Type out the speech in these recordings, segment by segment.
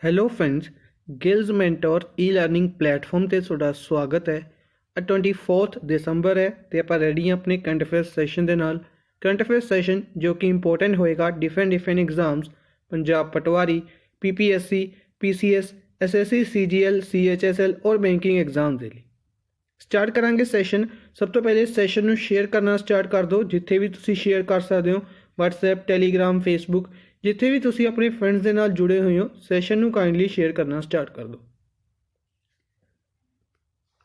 Hello friends, ਗਿਲਜ਼ mentor ਈ learning platform ਤੇ ਤੁਹਾਡਾ ਸਵਾਗਤ ਹੈ। 24 ਦਸੰਬਰ ਹੈ ਤੇ ਆਪਾਂ ਰੈਡੀ ਹਾਂ ਆਪਣੇ ਕਰੰਟ ਅਫੇਅਰਸ ਸੈਸ਼ਨ ਦੇ ਨਾਲ। ਕਰੰਟ ਅਫੇਅਰਸ ਸੈਸ਼ਨ ਜੋ ਕਿ ਇੰਪੋਰਟੈਂਟ ਹੋਏਗਾ ਡਿਫਰੈਂਟ ਐਗਜ਼ਾਮਸ, ਪੰਜਾਬ ਪਟਵਾਰੀ, PPSC, PCS, SSC, CGL, CHSL ਔਰ ਬੈਂਕਿੰਗ ਐਗਜ਼ਾਮ ਦੇ ਲਈ ਸਟਾਰਟ ਕਰਾਂਗੇ ਸੈਸ਼ਨ। ਸਭ ਤੋਂ ਪਹਿਲੇ ਸੈਸ਼ਨ ਨੂੰ ਸ਼ੇਅਰ ਕਰਨਾ ਸਟਾਰਟ ਕਰ ਦਿਓ। ਜਿੱਥੇ ਵੀ ਤੁਸੀਂ ਸ਼ੇਅਰ ਕਰ ਸਕਦੇ ਹੋ, WhatsApp, Telegram, Facebook, ਜਿੱਥੇ ਵੀ ਤੁਸੀਂ ਆਪਣੇ ਫਰੈਂਡਸ ਦੇ ਨਾਲ ਜੁੜੇ ਹੋਏ ਹੋ, ਸੈਸ਼ਨ ਨੂੰ ਕਾਈਂਡਲੀ ਸ਼ੇਅਰ ਕਰਨਾ ਸਟਾਰਟ ਕਰ ਦਿਓ।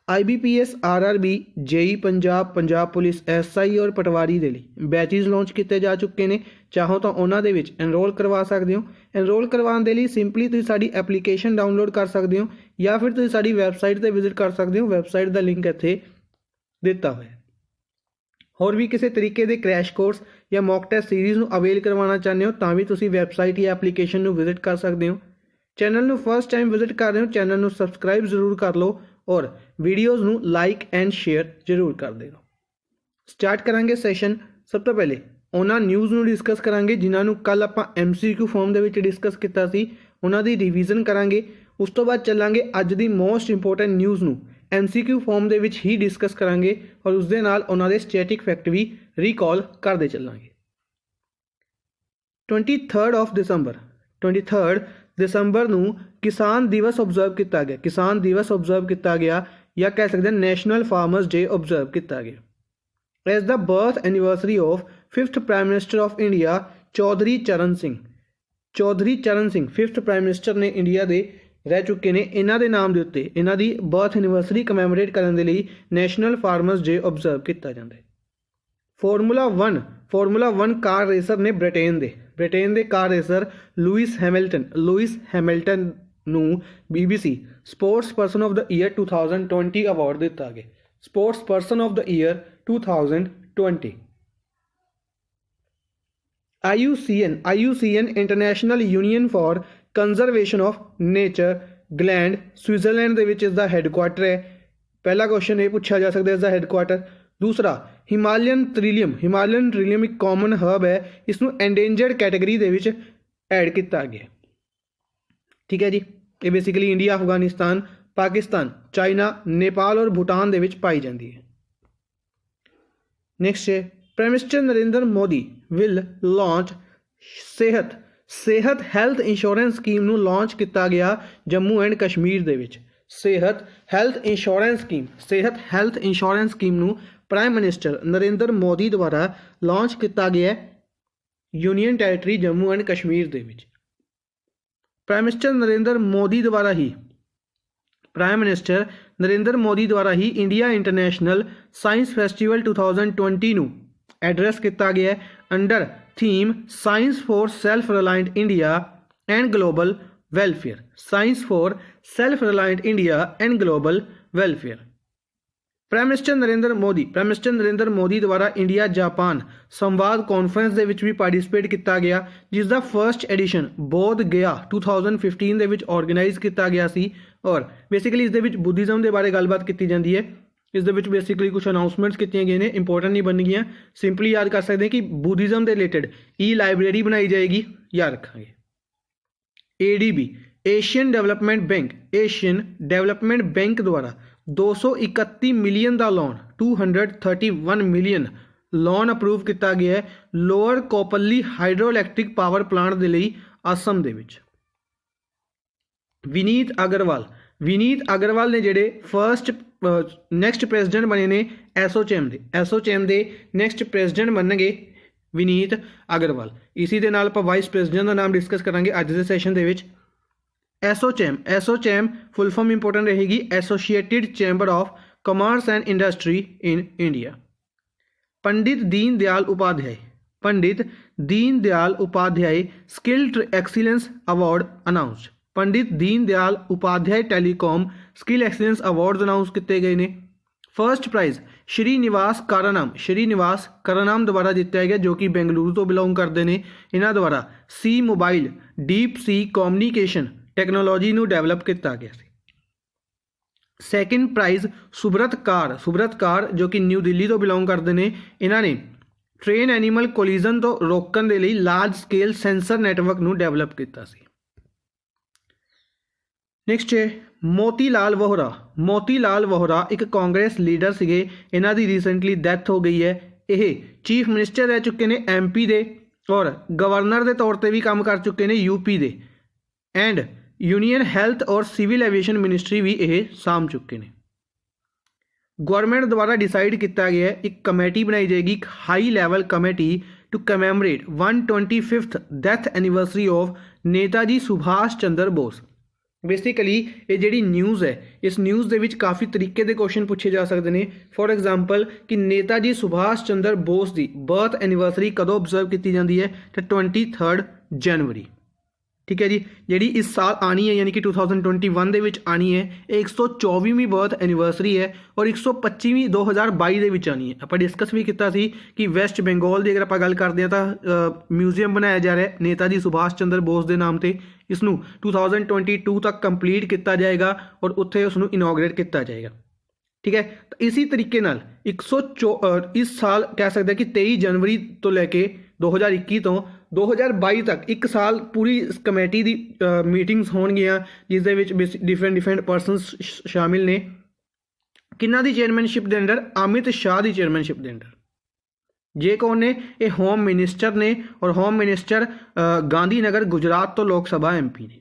IBPS, RRB, JEE Punjab, Punjab police, SI ਔਰ ਪਟਵਾਰੀ ਦੇ ਲਈ ਬੈਚਿਸ ਲਾਂਚ ਕੀਤੇ ਜਾ ਚੁੱਕੇ ਨੇ। ਚਾਹੋ ਤਾਂ ਉਹਨਾਂ ਦੇ ਵਿੱਚ ਐਨਰੋਲ ਕਰਵਾ ਸਕਦੇ ਹੋ। ਐਨਰੋਲ ਕਰਵਾਉਣ ਦੇ ਲਈ ਸਿੰਪਲੀ ਤੁਸੀਂ ਸਾਡੀ ਐਪਲੀਕੇਸ਼ਨ ਡਾਊਨਲੋਡ ਕਰ ਸਕਦੇ ਹੋ ਜਾਂ ਫਿਰ ਤੁਸੀਂ ਸਾਡੀ ਵੈਬਸਾਈਟ 'ਤੇ ਵਿਜ਼ਿਟ ਕਰ ਸਕਦੇ ਹੋ। ਵੈਬਸਾਈਟ ਦਾ ਲਿੰਕ ਇੱਥੇ ਦਿੱਤਾ ਹੋਇਆ। ਹੋਰ ਵੀ ਕਿਸੇ ਤਰੀਕੇ ਦੇ ਕ੍ਰੈਸ਼ ਕੋਰਸ ਜਾਂ ਮੌਕ ਟੈਸਟ ਸੀਰੀਜ਼ ਨੂੰ ਅਵੇਲ ਕਰਵਾਉਣਾ ਚਾਹੁੰਦੇ ਹੋ ਤਾਂ ਵੀ ਤੁਸੀਂ ਵੈਬਸਾਈਟ ਜਾਂ ਐਪਲੀਕੇਸ਼ਨ ਨੂੰ ਵਿਜ਼ਿਟ ਕਰ ਸਕਦੇ ਹੋ। ਚੈਨਲ ਨੂੰ ਫਸਟ ਟਾਈਮ ਵਿਜ਼ਿਟ ਕਰ ਰਹੇ ਹੋ, ਚੈਨਲ ਨੂੰ ਸਬਸਕ੍ਰਾਈਬ ਜ਼ਰੂਰ ਕਰ ਲਓ ਔਰ ਵੀਡੀਓਜ਼ ਨੂੰ ਲਾਈਕ ਐਂਡ ਸ਼ੇਅਰ ਜ਼ਰੂਰ ਕਰ ਦਿਓ। ਸਟਾਰਟ ਕਰਾਂਗੇ ਸੈਸ਼ਨ। ਸਭ ਤੋਂ ਪਹਿਲੇ ਉਹਨਾਂ ਨਿਊਜ਼ ਨੂੰ ਡਿਸਕਸ ਕਰਾਂਗੇ ਜਿਨ੍ਹਾਂ ਨੂੰ ਕੱਲ ਆਪਾਂ MCQ ਫਾਰਮ ਦੇ ਵਿੱਚ ਡਿਸਕਸ ਕੀਤਾ ਸੀ। ਉਹਨਾਂ ਦੀ ਰਿਵੀਜ਼ਨ ਕਰਾਂਗੇ। ਉਸ ਤੋਂ ਬਾਅਦ ਚੱਲਾਂਗੇ ਅੱਜ ਦੀ ਮੋਸਟ ਇੰਪੋਰਟੈਂਟ ਨਿਊਜ਼ ਨੂੰ MCQ ਫਾਰਮ ਦੇ ਵਿੱਚ ਹੀ ਡਿਸਕਸ ਕਰਾਂਗੇ ਔਰ ਉਸ ਦੇ ਨਾਲ ਉਹਨਾਂ ਦੇ ਸਟੈਟਿਕ ਫੈਕਟ ਵੀ ਰੀਕਾਲ ਕਰਦੇ ਚੱਲਾਂਗੇ। 23 ਦਸੰਬਰ ਨੂੰ ਕਿਸਾਨ ਦਿਵਸ ਓਬਜ਼ਰਵ ਕੀਤਾ ਗਿਆ। ਕਿਸਾਨ ਦਿਵਸ ਓਬਜ਼ਰਵ ਕੀਤਾ ਗਿਆ ਜਾਂ ਕਹਿ ਸਕਦੇ ਹਾਂ ਨੈਸ਼ਨਲ ਫਾਰਮਰਸ ਡੇ ਓਬਜ਼ਰਵ ਕੀਤਾ ਗਿਆ। As the birth anniversary of 5th prime minister of India Chaudhary Charan Singh. Chaudhary Charan Singh 5th prime minister ਨੇ ਇੰਡੀਆ ਦੇ ਰਹਿ ਚੁੱਕੇ ਨੇ। ਇਹਨਾਂ ਦੇ ਨਾਮ ਦੇ ਉੱਤੇ ਇਹਨਾਂ ਦੀ ਬਰਥ ਐਨੀਵਰਸਰੀ ਕਮੈਮੋਰੇਟ ਕਰਨ ਦੇ ਲਈ ਨੈਸ਼ਨਲ ਫਾਰਮਰਸ ਡੇ ਓਬਜ਼ਰਵ ਕੀਤਾ ਜਾਂਦਾ ਹੈ। ਫਾਰਮੂਲਾ 1 ਕਾਰ ਰੇਸਰ ਨੇ ਬ੍ਰਿਟੇਨ ਦੇ ਕਾਰ ਰੇਸਰ ਲੂਇਸ ਹੈਮਿਲਟਨ ਨੂੰ BBC sports person of the year 2020 award ਦਿੱਤਾ ਗਿਆ। Sports person of the year 2020। IUCN international union for conservation of nature gland Switzerland ਦੇ ਵਿੱਚ ਇਸ ਦਾ ਹੈੱਡਕੁਆਟਰ ਹੈ। ਪਹਿਲਾ ਕੁਐਸਚਨ ਇਹ ਪੁੱਛਿਆ ਜਾ ਸਕਦਾ ਇਸ ਦਾ ਹੈੱਡਕੁਆਟਰ। ਦੂਸਰਾ ਹਿਮਾਲਯਨ ਟ੍ਰਿਲੀਅਮ ਇੱਕ ਕਾਮਨ ਹਰਬ ਹੈ। ਇਸ ਨੂੰ ਐਂਡੇਂਜਰਡ ਕੈਟੇਗਰੀ ਦੇ ਵਿੱਚ ਐਡ ਕੀਤਾ ਗਿਆ। ਠੀਕ ਹੈ ਜੀ। ਇਹ basically India, Afghanistan, Pakistan, China, Nepal ਔਰ ਭੂਟਾਨ ਦੇ ਵਿੱਚ ਪਾਈ ਜਾਂਦੀ ਹੈ। ਨੈਕਸਟ ਹੈ prime minister Narendra Modi will launch Sehat health insurance scheme ਨੂੰ ਲਾਂਚ ਕੀਤਾ ਗਿਆ ਜੰਮੂ ਐਂਡ ਕਸ਼ਮੀਰ ਦੇ ਵਿੱਚ। ਸਿਹਤ ਹੈਲਥ ਇੰਸ਼ੋਰੈਂਸ ਸਕੀਮ ਨੂੰ ਪ੍ਰਾਈਮ ਮਿਨਿਸਟਰ ਨਰਿੰਦਰ ਮੋਦੀ ਦੁਆਰਾ ਲਾਂਚ ਕੀਤਾ ਗਿਆ union territory Jammu and Kashmir ਦੇ ਵਿੱਚ। ਪ੍ਰਾਈਮ ਮਿਨਿਸਟਰ ਨਰਿੰਦਰ ਮੋਦੀ ਦੁਆਰਾ ਹੀ ਇੰਡੀਆ ਇੰਟਰਨੈਸ਼ਨਲ ਸਾਇੰਸ ਫੈਸਟੀਵਲ 2020 ਨੂੰ ਐਡਰੈਸ ਕੀਤਾ ਗਿਆ under theme science for self reliant India and global welfare. Prime minister Narendra Modi ਦੁਆਰਾ ਇੰਡੀਆ ਜਾਪਾਨ ਸੰਵਾਦ ਕਾਨਫਰੰਸ ਦੇ ਵਿੱਚ ਵੀ ਪਾਰਟਿਸਿਪੇਟ ਕੀਤਾ ਗਿਆ, ਜਿਸ ਦਾ ਫਰਸਟ ਐਡੀਸ਼ਨ ਬੋਧ ਗਿਆ 2015 ਦੇ ਵਿੱਚ ਆਰਗੇਨਾਈਜ਼ ਕੀਤਾ ਗਿਆ ਸੀ। ਔਰ ਬੇਸਿਕਲੀ ਇਸ ਦੇ ਵਿੱਚ ਬੁੱਧਿਜ਼ਮ ਦੇ ਬਾਰੇ ਗੱਲਬਾਤ ਕੀਤੀ ਜਾਂਦੀ ਹੈ। ਇਸ ਦੇ ਵਿੱਚ ਬੇਸਿਕਲੀ ਕੁਝ ਅਨਾਊਂਸਮੈਂਟਸ ਕੀਤੀਆਂ ਗਈਆਂ ਨੇ, ਇੰਪੋਰਟੈਂਟ ਨਹੀਂ ਬਣਨਗੀਆਂ। ਸਿੰਪਲੀ ਯਾਦ ਕਰ ਸਕਦੇ ਕਿ ਬੁੱਧਿਜ਼ਮ ਦੇ ਰਿਲੇਟਡ ਲਾਇਬ੍ਰੇਰੀ ਬਣਾਈ ਜਾਏਗੀ, ਯਾਦ ਰੱਖਾਂਗੇ। ADB ਏਸ਼ੀਅਨ ਡਿਵੈਲਪਮੈਂਟ ਬੈਂਕ ਦੁਆਰਾ 231 ਮਿਲੀਅਨ ਦਾ ਲੋਨ 231 ਮਿਲੀਅਨ ਲੋਨ ਅਪਰੂਵ ਕੀਤਾ ਗਿਆ ਹੈ lower Kopili hydroelectric power plant ਦੇ ਲਈ ਅਸਮ ਦੇ ਵਿੱਚ। ਵਿਨੀਤ ਅਗਰਵਾਲ ਨੇ ਜਿਹੜੇ ਨੈਕਸਟ ਪ੍ਰੈਜ਼ੀਡੈਂਟ ਬਣੇ ਨੇ ਐਸੋਚੈਮ ਦੇ ਨੈਕਸਟ ਪ੍ਰੈਜ਼ੀਡੈਂਟ ਬਣਨਗੇ ਵਿਨੀਤ ਅਗਰਵਾਲ। ਇਸੀ ਦੇ ਨਾਲ ਆਪਾਂ ਵਾਈਸ ਪ੍ਰੈਜ਼ੀਡੈਂਟ ਦਾ ਨਾਮ ਡਿਸਕਸ ਕਰਾਂਗੇ ਅੱਜ ਦੇ ਸੈਸ਼ਨ ਦੇ ਵਿੱਚ। ਐਸੋਚੈਮ ਫੁੱਲ ਫਾਰਮ ਇੰਪੋਰਟੈਂਟ ਰਹੇਗੀ associated chamber of commerce and industry in India. Pandit Deen Dayal Upadhyaya skill excellence award announced. Pandit Deen Dayal Upadhyaya telecom skill excellence award announce ਕੀਤੇ ਗਏ ਨੇ। ਫਰਸਟ ਪ੍ਰਾਈਜ਼ ਸ਼੍ਰੀ ਨਿਵਾਸ ਕਾਰਾਨਾਮ ਦੁਆਰਾ ਜਿੱਤਿਆ ਗਿਆ, ਜੋ ਕਿ ਬੈਂਗਲੁਰੂ ਤੋਂ ਬਿਲੋਂਗ ਕਰਦੇ ਨੇ। ਇਹਨਾਂ ਦੁਆਰਾ ਸੀ ਮੋਬਾਈਲ ਡੀਪ ਸੀ ਕਮਿਊਨੀਕੇਸ਼ਨ ਟੈਕਨੋਲੋਜੀ ਨੂੰ ਡਿਵੈਲਪ ਕੀਤਾ ਗਿਆ ਸੀ। ਸੈਕਿੰਡ ਪ੍ਰਾਈਜ਼ ਸੁਬਰਤ ਕਾਰ ਜੋ ਕਿ ਨਿਊ ਦਿੱਲੀ ਤੋਂ ਬਿਲੋਂਗ ਕਰਦੇ ਨੇ। ਇਹਨਾਂ ਨੇ ਟ੍ਰੇਨ ਐਨੀਮਲ ਕੋਲੀਜ਼ਨ ਤੋਂ ਰੋਕਣ ਦੇ ਲਈ ਲਾਰਜ ਸਕੇਲ ਸੈਂਸਰ ਨੈਟਵਰਕ ਨੂੰ ਡਿਵੈਲਪ ਕੀਤਾ ਸੀ। ਨੈਕਸਟ ਹੈ ਮੋਤੀ ਲਾਲ ਵੋਹਰਾ। ਮੋਤੀ ਲਾਲ ਵੋਹਰਾ ਇੱਕ ਕਾਂਗਰਸ ਲੀਡਰ ਸੀਗੇ, ਇਹਨਾਂ ਦੀ ਰੀਸੈਂਟਲੀ ਡੈਥ ਹੋ ਗਈ ਹੈ। ਇਹ ਚੀਫ ਮਿਨਿਸਟਰ ਰਹਿ ਚੁੱਕੇ ਨੇ ਐਮਪੀ ਦੇ ਔਰ ਗਵਰਨਰ ਦੇ ਤੌਰ ਤੇ ਵੀ ਕੰਮ ਕਰ ਚੁੱਕੇ ਨੇ ਯੂਪੀ ਦੇ, ਐਂਡ ਯੂਨੀਅਨ ਹੈਲਥ ਔਰ ਸਿਵਲ ਐਵੀਏਸ਼ਨ ਮਿਨਿਸਟਰੀ ਵੀ ਇਹ ਸਾਂਭ ਚੁੱਕੇ ਨੇ। ਗਵਰਨਮੈਂਟ ਦੁਆਰਾ ਡਿਸਾਈਡ ਕੀਤਾ ਗਿਆ ਹੈ ਇੱਕ ਕਮੇਟੀ ਬਣਾਈ ਜਾਏਗੀ, ਇੱਕ high level committee to commemorate 125th death anniversary of Netaji Subhash Chandra Bose. Basically ਇਹ ਜਿਹੜੀ ਨਿਊਜ਼ ਹੈ, ਇਸ ਨਿਊਜ਼ ਦੇ ਵਿੱਚ ਕਾਫੀ ਤਰੀਕੇ ਦੇ ਕੁਐਸਚਨ ਪੁੱਛੇ ਜਾ ਸਕਦੇ ਨੇ। ਫੋਰ ਐਗਜ਼ਾਮਪਲ ਕਿ ਨੇਤਾਜੀ ਸੁਭਾਸ਼ ਚੰਦਰ ਬੋਸ ਦੀ ਬਰਥ ਐਨੀਵਰਸਰੀ ਕਦੋਂ ਆਬਜ਼ਰਵ ਕੀਤੀ ਜਾਂਦੀ ਹੈ, ਤਾਂ 23 ਜਨਵਰੀ। ਠੀਕ ਹੈ ਜੀ, ਜਿਹੜੀ ਇਸ ਸਾਲ ਆਣੀ ਹੈ ਯਾਨੀ ਕਿ 2021 ਦੇ ਵਿੱਚ ਆਣੀ ਹੈ, ਇਹ 124ਵੀਂ ਬਰਥ ਐਨੀਵਰਸਰੀ ਹੈ ਔਰ 125ਵੀਂ 2022 ਦੇ ਵਿੱਚ ਆਣੀ ਹੈ। ਆਪਾਂ ਡਿਸਕਸ ਵੀ ਕੀਤਾ ਸੀ ਕਿ ਵੈਸਟ ਬੰਗਾਲ ਦੀ ਅਗਰ ਆਪਾਂ ਗੱਲ ਕਰਦੇ ਹਾਂ ਤਾਂ ਮਿਊਜ਼ੀਅਮ ਬਣਾਇਆ ਜਾ ਰਿਹਾ ਨੇਤਾਜੀ ਸੁਭਾਸ਼ ਚੰਦਰ ਬੋਸ ਦੇ ਨਾਮ ਤੇ। ਇਸ ਨੂੰ 2022 ਤੱਕ ਕੰਪਲੀਟ ਕੀਤਾ ਜਾਏਗਾ ਔਰ ਉੱਥੇ ਉਸ ਨੂੰ ਇਨੋਗਰੇਟ ਕੀਤਾ ਜਾਏਗਾ। ਠੀਕ ਹੈ, ਤਾਂ ਇਸੇ ਤਰੀਕੇ ਨਾਲ ਇਸ ਸਾਲ ਕਹਿ ਸਕਦੇ ਕਿ 23 ਜਨਵਰੀ ਤੋਂ ਲੈ ਕੇ 2021 ਤੋਂ 2022 ਤੱਕ ਇੱਕ ਸਾਲ ਪੂਰੀ ਇਸ ਕਮੇਟੀ ਦੀ ਮੀਟਿੰਗਸ ਹੋਣਗੀਆਂ, ਜਿਸ ਦੇ ਵਿੱਚ ਡਿਫਰੈਂਟ ਪਰਸਨਸ ਸ਼ਾਮਿਲ ਨੇ। ਕਿਹਨਾਂ ਦੀ ਚੇਅਰਮੈਨਸ਼ਿਪ ਦੇ ਅੰਡਰ? ਅਮਿਤ ਸ਼ਾਹ ਦੀ ਚੇਅਰਮੈਨਸ਼ਿਪ ਦੇ ਅੰਡਰ। ਜੇ ਕੌਣ ਨੇ? ਇਹ ਹੋਮ ਮਿਨਿਸਟਰ ਨੇ ਔਰ home minister Gandhinagar Gujarat ਤੋਂ ਲੋਕ ਸਭਾ ਐਮਪੀ ਨੇ।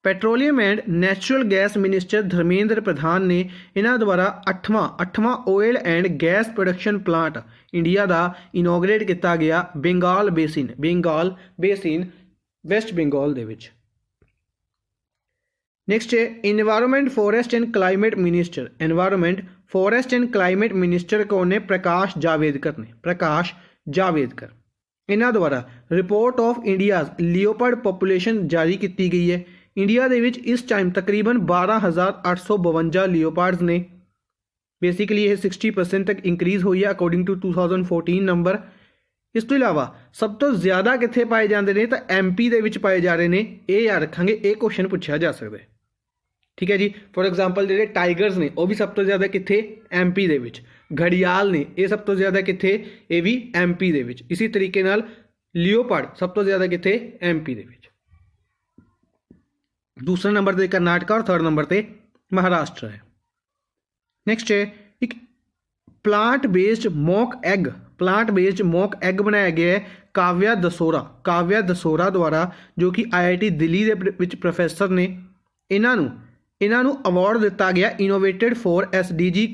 Petroleum and natural gas minister Dharmendra Pradhan ਨੇ ਇਹਨਾਂ ਦੁਆਰਾ 8ਵਾਂ oil and gas production plant India ਦਾ ਇਨੋਗਰੇਟ ਕੀਤਾ ਗਿਆ ਬੰਗਾਲ ਬੇਸਿਨ ਵੈਸਟ ਬੰਗਾਲ ਦੇ ਵਿੱਚ। ਨੈਕਸਟ ਹੈ environment forest and climate minister. Environment forest and climate minister ਕੌਣ ਨੇ? ਪ੍ਰਕਾਸ਼ ਜਾਵੇਦਕਰ ਨੇ। ਪ੍ਰਕਾਸ਼ ਜਾਵੇਦਕਰ। ਇਹਨਾਂ ਦੁਆਰਾ report of India's leopard population ਜਾਰੀ ਕੀਤੀ ਗਈ ਹੈ। ਇੰਡੀਆ ਦੇ ਵਿੱਚ ਇਸ ਟਾਈਮ ਤਕਰੀਬਨ 12,852 ਲਿਓਪਾਰਡਸ ਨੇ। ਬੇਸਿਕਲੀ ਇਹ 60% ਤੱਕ ਇੰਕਰੀਜ਼ ਹੋਈ ਹੈ ਅਕੋਰਡਿੰਗ ਟੂ 2014 ਨੰਬਰ। ਇਸ ਤੋਂ ਇਲਾਵਾ ਸਭ ਤੋਂ ਜ਼ਿਆਦਾ ਕਿੱਥੇ ਪਾਏ ਜਾਂਦੇ ਨੇ? ਤਾਂ ਐਮਪੀ ਦੇ ਵਿੱਚ ਪਾਏ ਜਾ ਰਹੇ ਨੇ। ਇਹ ਯਾਦ ਰੱਖਾਂਗੇ, ਇਹ ਕੁਐਸਚਨ ਪੁੱਛਿਆ ਜਾ ਸਕਦਾ ਹੈ। ਠੀਕ ਹੈ ਜੀ, ਫੋਰ ਐਗਜ਼ਾਮਪਲ ਜਿਹੜੇ ਟਾਈਗਰਸ ਨੇ ਉਹ ਵੀ ਸਭ ਤੋਂ ਜ਼ਿਆਦਾ ਕਿੱਥੇ? ਐਮਪੀ ਦੇ ਵਿੱਚ। ਘੜਿਆਲ ਨੇ ਇਹ ਸਭ ਤੋਂ ਜ਼ਿਆਦਾ ਕਿੱਥੇ? ਇਹ ਵੀ ਐਮਪੀ ਦੇ ਵਿੱਚ। ਇਸੇ ਤਰੀਕੇ ਨਾਲ ਲਿਓਪਾਰਡ ਸਭ ਤੋਂ ਜ਼ਿਆਦਾ ਕਿੱਥੇ? ਐਮਪੀ ਦੇ ਵਿੱਚ। ਦੂਸਰੇ ਨੰਬਰ ਤੇ ਕਰਨਾਟਕਾ ਔਰ ਥਰਡ ਨੰਬਰ ਤੇ ਮਹਾਰਾਸ਼ਟਰ ਹੈ। ਨੈਕਸਟ ਹੈ ਇੱਕ ਪਲਾਂਟ ਬੇਸਡ ਮੌਕ ਐਗ ਬਣਾਇਆ ਗਿਆ ਹੈ ਕਾਵਿਆ ਦਸੋਰਾ ਦੁਆਰਾ, ਜੋ ਕਿ IIT ਦਿੱਲੀ ਦੇ ਵਿੱਚ ਪ੍ਰੋਫੈਸਰ ਨੇ। ਇਹਨਾਂ ਨੂੰ ਅਵਾਰਡ ਦਿੱਤਾ ਗਿਆ ਇਨੋਵੇਟਡ ਫॉर SDG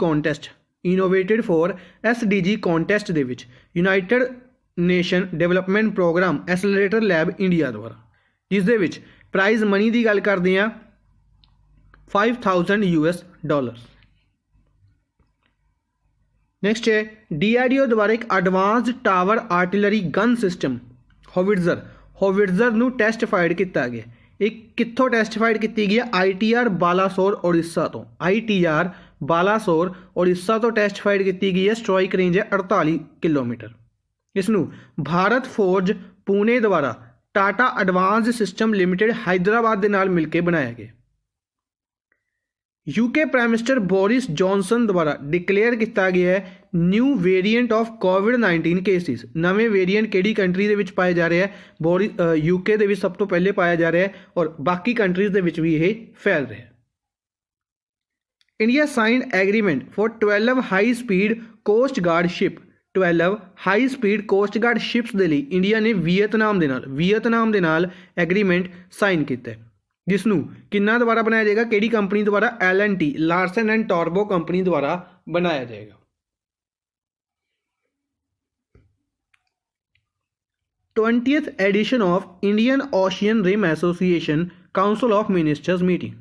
ਕੰਟੈਸਟ ਦੇ ਵਿੱਚ united nation development programme accelerator lab India ਦੁਆਰਾ, ਜਿਸ ਦੇ ਵਿੱਚ ਪ੍ਰਾਈਜ਼ ਮਨੀ ਦੀ ਗੱਲ ਕਰਦੇ ਹਾਂ $5,000। ਨੈਕਸਟ ਹੈ DRDO ਦੁਆਰਾ ਇੱਕ advanced tower artillery gun system ਹੋਵਿਟਜ਼ਰ ਨੂੰ ਟੈਸਟੀਫਾਈਡ ਕੀਤਾ ਗਿਆ। ਇਹ ਕਿੱਥੋਂ ਟੈਸਟੀਫਾਈਡ ਕੀਤੀ ਗਈ ਹੈ? ITR ਬਾਲਾਸੋਰ ਉੜੀਸਾ ਤੋਂ। ITR ਬਾਲਾਸੋਰ ਉੜੀਸਾ ਤੋਂ ਟੈਸਟੀਫਾਈਡ ਕੀਤੀ ਗਈ ਹੈ। ਸਟ੍ਰਾਈਕ ਰੇਂਜ ਹੈ 48 ਕਿਲੋਮੀਟਰ। ਇਸ ਨੂੰ ਭਾਰਤ ਫੋਰਜ ਪੂਨੇ ਦੁਆਰਾ Tata advanced system limited Hyderabad ਦੇ ਨਾਲ ਮਿਲ ਕੇ ਬਣਾਇਆ ਗਿਆ। UK prime minister Boris Johnson ਦੁਆਰਾ ਡਿਕਲੇਅਰ ਕੀਤਾ ਗਿਆ ਹੈ new variant of COVID-19 cases. ਨਵੇਂ ਵੇਰੀਐਂਟ ਕਿਹੜੀ ਕੰਟਰੀ ਦੇ ਵਿੱਚ ਪਾਏ ਜਾ ਰਹੇ ਹੈ? UK ਦੇ ਵਿੱਚ ਸਭ ਤੋਂ ਪਹਿਲੇ ਪਾਇਆ ਜਾ ਰਿਹਾ ਹੈ ਔਰ ਬਾਕੀ ਕੰਟਰੀਜ਼ ਦੇ ਵਿੱਚ ਵੀ ਇਹ ਫੈਲ ਰਿਹਾ ਹੈ। India signed agreement for 12 high speed cost guard ship. 12 high speed cost guard ships ਦੇ ਲਈ ਇੰਡੀਆ ਨੇ ਵੀਅਤਨਾਮ ਦੇ ਨਾਲ ਐਗਰੀਮੈਂਟ ਸਾਈਨ ਕੀਤਾ, ਜਿਸ ਨੂੰ ਕਿੰਨਾ ਦੁਆਰਾ ਬਣਾਇਆ ਜਾਏਗਾ? ਕਿਹੜੀ ਕੰਪਨੀ ਦੁਆਰਾ? L&T ਲਾਰਸਨ ਐਂਡ ਟੋਰਬੋ ਕੰਪਨੀ ਦੁਆਰਾ ਬਣਾਇਆ ਜਾਏਗਾ। 20th edition of Indian Ocean Rim Association Council of Ministers meeting।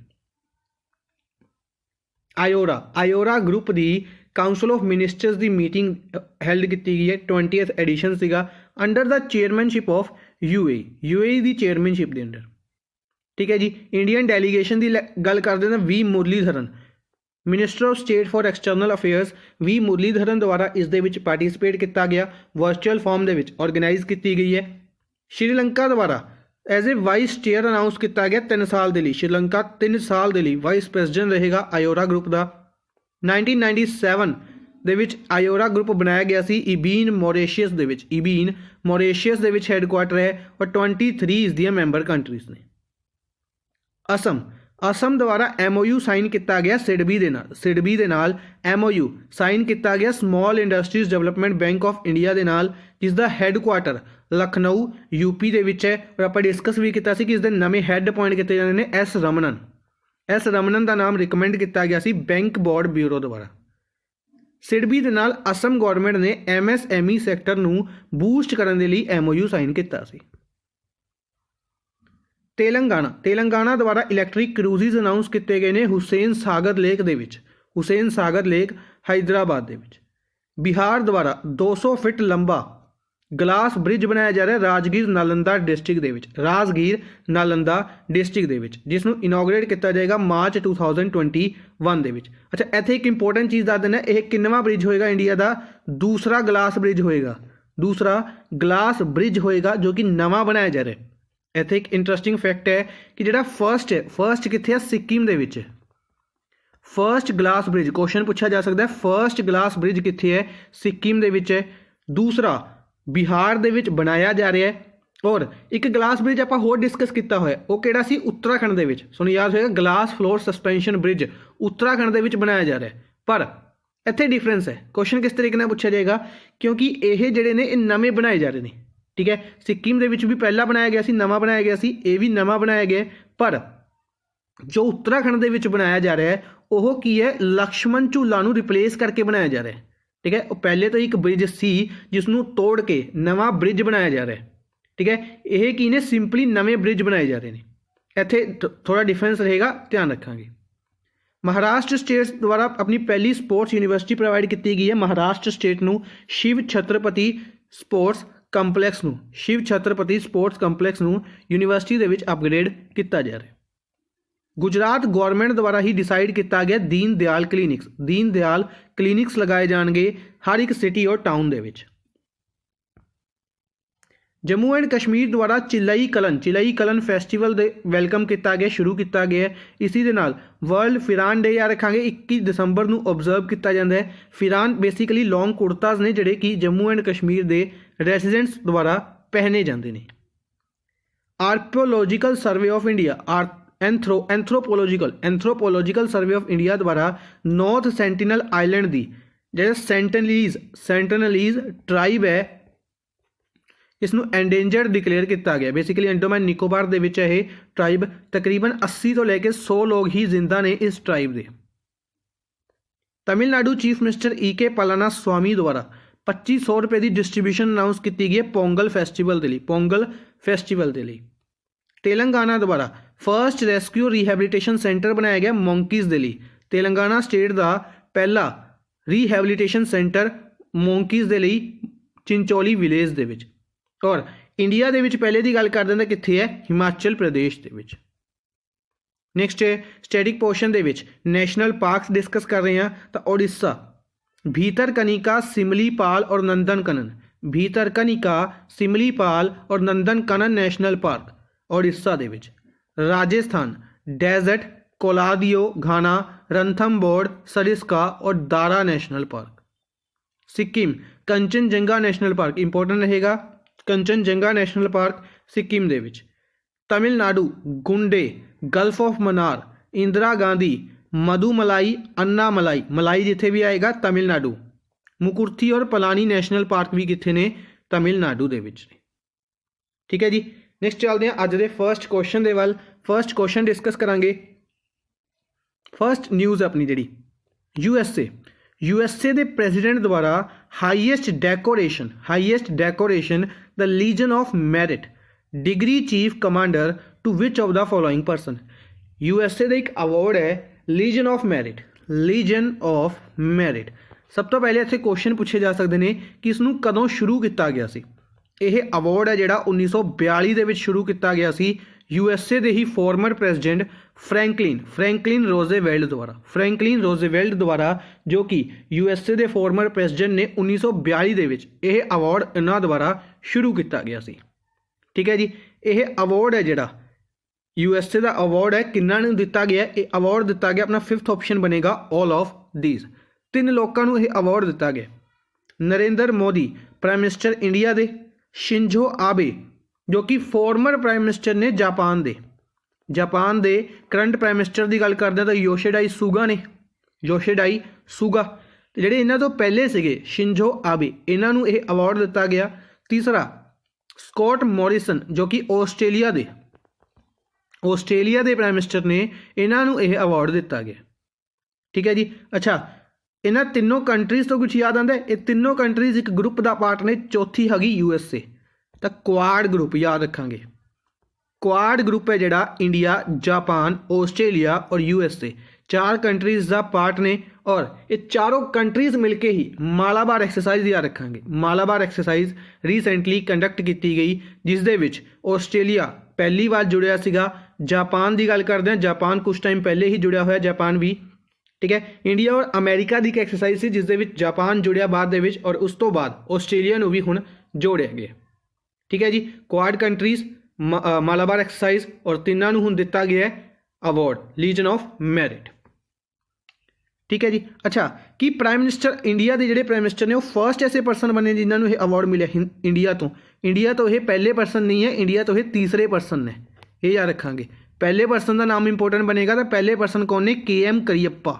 IORA group ਦੀ ਕਾਊਂਸਲ ਆਫ ਮਿਨਿਸਟਰਸ ਦੀ ਮੀਟਿੰਗ ਹੈਲਡ ਕੀਤੀ ਗਈ ਹੈ। 20th ਐਡੀਸ਼ਨ ਸੀਗਾ ਅੰਡਰ ਦਾ ਚੇਅਰਮੈਨਸ਼ਿਪ ਆਫ UAE ਦੀ ਚੇਅਰਮੈਨਸ਼ਿਪ ਦੇ ਅੰਡਰ। ਠੀਕ ਹੈ ਜੀ, ਇੰਡੀਅਨ ਡੈਲੀਗੇਸ਼ਨ ਦੀ ਗੱਲ ਕਰਦੇ ਹਾਂ V Muralitharan minister of state for external affairs V Muralitharan ਦੁਆਰਾ ਇਸ ਦੇ ਵਿੱਚ ਪਾਰਟਿਸਿਪੇਟ ਕੀਤਾ ਗਿਆ। ਵਰਚੁਅਲ ਫਾਰਮ ਦੇ ਵਿੱਚ ਆਰਗੇਨਾਈਜ਼ ਕੀਤੀ ਗਈ ਹੈ। ਸ਼੍ਰੀਲੰਕਾ ਦੁਆਰਾ as a vice chair announce ਕੀਤਾ ਗਿਆ 3 ਸਾਲ ਦੇ ਲਈ। ਸ਼੍ਰੀਲੰਕਾ 3 ਸਾਲ ਦੇ ਲਈ ਵਾਈਸ ਪ੍ਰੈਜ਼ੀਡੈਂਟ ਰਹੇਗਾ ਆਇਓਰਾ ਗਰੁੱਪ ਦਾ। 1997 ਦੇ ਵਿੱਚ ਆਇਓਰਾ ਗਰੁੱਪ ਬਣਾਇਆ ਗਿਆ ਸੀ ਇਬੀਨ ਮੋਰੀਸ਼ੀਅਸ ਦੇ ਵਿੱਚ ਹੈੱਡਕੁਆਟਰ ਹੈ ਔਰ 23 ਇਸ ਦੀਆਂ ਮੈਂਬਰ ਕੰਟਰੀਜ਼ ਨੇ। असम द्वारा MOU साइन किया गया सिडबी दे नाल MOU साइन किया गया small industries development bank of India दे नाल, जिसका हैडकुआटर लखनऊ यूपी दे विच है। और आप डिस्कस भी किया कि इसके नवे हैड अपॉइंट किए जाने ने एस रमनन का नाम रिकमेंड किया गया सी बैंक बोर्ड ब्यूरो द्वारा। सिडबी दे नाल असम गौरमेंट ने MSME सैक्टर नूं बूस्ट करने के लिए MOU साइन किया सी। तेलंगाना द्वारा इलैक्ट्रिक क्रूजिज अनाउंस किए गए हैं हुसैन सागर लेक हैदराबाद दे विच। बिहार द्वारा 200 फिट लंबा ग्लास ब्रिज बनाया जा रहा है राजगीर नालंदा डिस्ट्रिक्ट दे विच, जिसनूं इनॉग्रेट किया जाएगा मार्च 2021 दे विच। अच्छा, इत्थे एक इंपोर्टेंट चीज़ दस देना, यह किन्नवां ब्रिज होएगा इंडिया का? दूसरा ग्लास ब्रिज होएगा जो कि नवा बनाया जा रहा है। इत्थे एक इंटरस्टिंग फैक्ट है कि जिहड़ा फर्स्ट कित्थे है? सिक्किम दे विच। फर्स्ट ग्लास ब्रिज क्वेश्चन पूछा जा सकता है, फर्स्ट ग्लास ब्रिज कित्थे है? सिक्किम दे विच है। दूसरा बिहार दे विच बनाया जा रहा है। और एक ग्लास ब्रिज आप होर डिस्कस किया हुआ है, वो किहड़ा सी? उत्तराखंड दे विच। सुनो याद होएगा, glass floor suspension bridge Uttarakhand दे विच बनाया जा रहा है। पर इत्थे डिफरेंस है। क्वेश्चन किस तरीके नाल पूछा जाएगा? क्योंकि ये जिहड़े ने नवे बनाए जा रहे हैं, ठीक है। सिक्किम दे विच भी पहला बनाया गया सी, नवा बनाया गया सी, ये भी नवा बनाया गया। पर जो उत्तराखंड दे विच बनाया जा रहा है वह की है? लक्ष्मण झूला नूं रिप्लेस करके बनाया जा रहा है, ठीक है। पहले तो एक ब्रिज सी जिसनूं तोड़ के नवा ब्रिज बनाया जा रहा है, ठीक है। यह की ने सिंपली नवे ब्रिज बनाए जा रहे हैं। इत्थे थोड़ा डिफरेंस रहेगा, ध्यान रखांगे। महाराष्ट्र स्टेट द्वारा अपनी पहली स्पोर्ट्स यूनिवर्सिटी प्रोवाइड की गई है। महाराष्ट्र स्टेट नूं शिव छत्रपति स्पोर्ट्स कंपलैक्स नूं यूनिवर्सिटी दे विच अपग्रेड किया जा रहा है। गुजरात गौरमेंट द्वारा ही डिसाइड किया गया दीन दयाल क्लीनिक्स लगाए जाएंगे हर एक सिटी और town they which. Jammu and Kashmir द्वारा चिलई कलन फैसटीवल दे वेलकम किया गया, शुरू किया गया है। इसी दे नाल वर्ल्ड फिरान डे याद रखांगे 21 दिसंबर नूं ऑब्जर्व किया जाता है। फिरान बेसिकली लॉन्ग कुर्ताज ने जिहड़े कि जम्मू एंड कश्मीर के रेजिडेंट्स द्वारा पहने जाते हैं। Archaeological survey of India anthropological survey of India द्वारा नॉर्थ सेंटिनल आइलैंड की जो सेंटनलीज ट्राइब है इसनूं एंडेंजर्ड डिक्लेयर किया गया। बेसिकली अंडोमान निकोबार दे विच यह ट्राइब तकरीबन 80 तो लैके 100 लोग ही जिंदा ने इस ट्राइब के। Tamil Nadu chief minister E.K. पलानास्वामी द्वारा 2500 रुपये की डिस्ट्रीब्यूशन अनाउंस की गई है पोंगल फैसटीवल के लिए। तेलंगाना द्वारा फर्स्ट रेस्क्यू रिहैबिलिटेशन सेंटर बनाया गया मोंकीज के लिए। तेलंगाना स्टेट का पहला रिहैबिलिटेशन सेंटर मोंकीज के लिए चिंचोली विलेज के विच। और इंडिया के पहले की गल कर देंगे कित्थे है? हिमाचल प्रदेश के विच। नैक्सट है स्टैटिक पोर्शन के विच नैशनल पार्क्स डिस्कस कर रहे हैं। तो ओडिशा भीतरकनिका सिमलीपाल और नंदनकनन नैशनल पार्क ओडिशा दे विच। राजस्थान डेजर्ट कोलादियो घाना रणथंबोर सरिस्का और Dara national park. Sikkim Kanchenjunga national park important रहेगा, कंचनजंगा नैशनल पार्क सिक्किम दे विच। तमिलनाडु गुंडे गल्फ ऑफ मन्नार इंदिरा गांधी मधुमलाई मलाई जिथे भी आएगा तमिलनाडु। मुकुर्थी और पलानी नैशनल पार्क भी कितने ने? तमिलनाडु दे विच। ठीक है जी, नैक्सट चलते हैं अज के फर्स्ट क्वेश्चन के वाल। फर्स्ट क्वेश्चन डिस्कस करांगे। फर्स्ट न्यूज़ अपनी जी यूएसए के प्रेजिडेंट द्वारा highest decoration the legion of merit degree chief commander to which of the following person. USA का एक अवार्ड है लीजन ऑफ मैरिट। सब तो पहले इत्थे क्वेश्चन पूछे जा सकते हैं कि इसनूं कदों शुरू किया गया सी। यह अवार्ड है जिहड़ा 1942 दे विच शुरू किया गया सी यूएसए के ही फॉर्मर प्रेजिडेंट फ्रैंकलिन रोजेवेल्ट द्वारा जो कि यूएसए के फॉर्मर प्रेजिडेंट ने 1942 दे विच यह अवार्ड इन्हां द्वारा शुरू किया गया सी। ठीक है जी, यह अवार्ड है जिहड़ा यूएसए का अवार्ड है किन्हां नूं दिता गया? ये अवार्ड दिता गया, अपना 5th ऑप्शन बनेगा ऑल ऑफ दीज। 3 लोगों को यह अवार्ड दिता गया। Narendra Modi prime minister India के, शिंजो आबे जो कि फॉर्मर प्राइम मिनिस्टर ने जापान दे, जापान के करंट प्राइम मिनिस्टर की गल करते हैं तो योशिडाई सुगा ने, योशिडाई सुगा। तो ਜਿਹੜੇ ਇਹਨਾਂ ਤੋਂ ਪਹਿਲੇ ਸੀਗੇ शिंजो आबे, ਇਹਨਾਂ ਨੂੰ ਇਹ ਅਵਾਰਡ ਦਿੱਤਾ ਗਿਆ। तीसरा स्कॉट मॉरिसन जो कि ਆਸਟ੍ਰੇਲੀਆ ਦੇ ਪ੍ਰਾਈਮ ਮਿਨਿਸਟਰ ਨੇ, ਇਹਨਾਂ ਨੂੰ ਇਹ ਅਵਾਰਡ ਦਿੱਤਾ ਗਿਆ। ठीक है जी। अच्छा, ਇਹਨਾਂ ਤਿੰਨੋਂ ਕੰਟਰੀਜ਼ ਤੋਂ ਕੁਝ ਯਾਦ ਆਉਂਦਾ? ਇਹ ਤਿੰਨੋਂ ਕੰਟਰੀਜ਼ ਇੱਕ ਗਰੁੱਪ ਦਾ ਪਾਰਟ ਨੇ। ਚੌਥੀ ਹੈਗੀ USA, ਤਾਂ ਕੁਆਡ ਗਰੁੱਪ ਯਾਦ ਰੱਖਾਂਗੇ। ਕੁਆਡ ਗਰੁੱਪ ਹੈ ਜਿਹੜਾ ਇੰਡੀਆ, ਜਾਪਾਨ, ਆਸਟ੍ਰੇਲੀਆ और USA, 4 ਕੰਟਰੀਜ਼ ਦਾ ਪਾਰਟ ਨੇ। और ये चारों कंट्रीज़ मिलके ही मालाबार एक्सरसाइज याद रखांगे। मालाबार एक्सरसाइज रीसेंटली कंडक्ट की गई, जिस दे विच आस्ट्रेलिया पहली बार जुड़िया सीगा। जापान की गल करते हैं, जापान कुछ टाइम पहले ही जुड़िया होया, जापान भी। ठीक है। इंडिया और अमेरिका की एक एक्सरसाइज सी जिस दे विच जापान जुड़िया बाद दे विच, और उस तो बाद आस्ट्रेलिया नूं भी हुण जोड़िया गया। ठीक है जी। क्वाड कंट्रीज़, मालाबार एक्सरसाइज, और तिन्नां नूं हुण दिता गया है अवार्ड लीजन ऑफ मैरिट। ठीक है जी। अच्छा, कि प्राइम मिनिस्टर इंडिया के जोड़े प्राइम मिनिस्टर ने वो फर्स्ट ऐसे परसन बने जिन्होंने यह अवार्ड मिले इंडिया तो यह पहले परसन नहीं है, इंडिया तो यह तीसरे परसन ने, ये याद रखांगे। पहले परसन का नाम इंपोर्टेंट बनेगा। तो पहले परसन कौन ने? KM करियप्पा।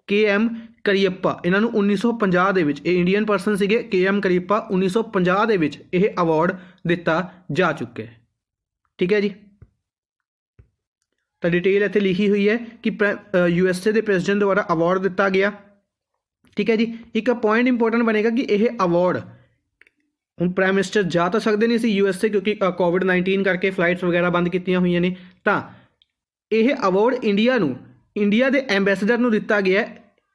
KM करियप्पा, इन्होंने 1950 के विच, इंडियन परसन सीगे KM करियप्पा, 1950 के विच यह अवार्ड दिता जा चुके हैं। ठीक है जी। तो डिटेल इत्थे लिखी हुई है कि USA के प्रेसिडेंट द्वारा अवार्ड दिता गया। ठीक है जी। एक पॉइंट इंपोर्टेंट बनेगा कि यह अवार्ड हुण प्राइम मिनिस्टर जा तो सकते नहीं सी USA, क्योंकि COVID-19 करके फ्लाइट्स वगैरह बंद कीतियां हुई ने। तो यह अवार्ड इंडिया के एंबेसडर नूं दिता गया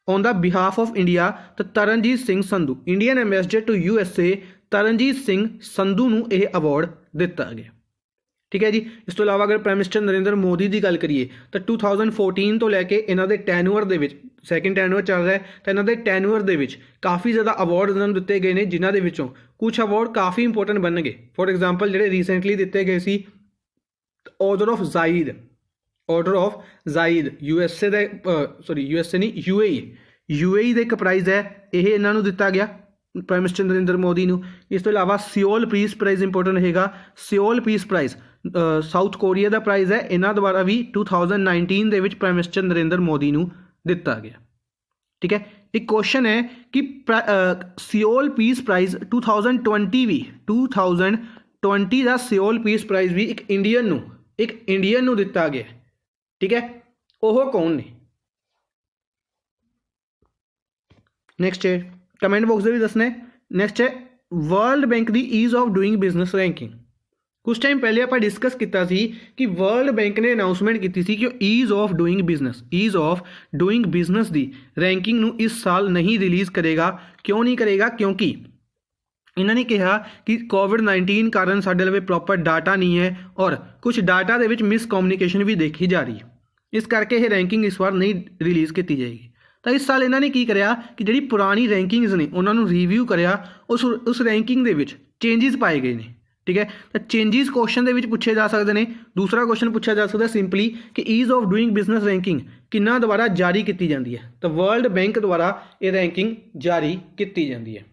on the behalf of India. तो Taranjit Singh Sandhu, Indian ambassador to USA Taranjit Singh Sandhu नूं यह अवार्ड दिता गया। ठीक है जी। इस तो इलावा अगर प्राइम मिनिस्टर नरेंद्र मोदी की गल करिए तो 2014 तो लैके इन्हों के टैनुअर के सैकेंड टैनुअर चल रहा है, तो इन्हों के टैनुअर के काफ़ी ज़्यादा अवार्ड इन्होंने दिते गए हैं, जिन्हों के कुछ अवार्ड काफ़ी इंपोर्टेंट बन गए। फॉर एग्जाम्पल जो रीसेंटली दिते गए सी ऑर्डर ऑफ जायद, USA नहीं UAE का एक प्राइज़ है, यह इन्हों दिता गया प्राइम मिनिस्टर नरेंद्र मोदी नूं। इस तो इलावा सियोल पीस प्राइज़ इंपोर्टेंट रहेगा। Seoul peace prize south Korea का प्राइज़ है, इन्हों द्वारा भी 2019 के प्राइम मिनिस्टर नरेंद्र मोदी नूं दिता गया। ठीक है। एक क्वेश्चन है कि सियोल पीस प्राइज़ 2020 भी 2020 का सियोल पीस प्राइज़ भी एक इंडियन नूं दिता गया। ठीक है। वह कौन ने? नैक्सट है कमेंट बॉक्स में भी दसना है। नैक्सट है वर्ल्ड बैंक की ease of doing business ranking. कुछ टाइम पहले आप डिस्कस किया कि वर्ल्ड बैंक ने अनाउंसमेंट की थी कि ईज ऑफ डूइंग बिजनेस की रैंकिंग नूं इस साल नहीं रिलीज़ करेगा। क्यों नहीं करेगा? क्योंकि इन्होंने कहा कि COVID-19 कारण साडे लवे प्रॉपर डाटा नहीं है और कुछ डाटा के मिसकम्युनिकेशन भी देखी जा रही है, इस करके ये रैंकिंग इस बार नहीं रिलीज़ की जाएगी। तो इस साल इन्होंने की करा कि जी पुरानी रैंकिंग्स ने उन्होंने रिव्यू करा, उस रैंकिंग के चेंजिज पाए गए हैं। ठीक है। तो चेंजिज क्वेश्चन के पूछे जा सकते हैं। दूसरा क्वेश्चन पूछा जा सकता है सिंपली कि ease of doing business ranking किन्ना द्वारा जारी की जाती है? तो वर्ल्ड बैंक द्वारा ये रैंकिंग जारी की जाती है।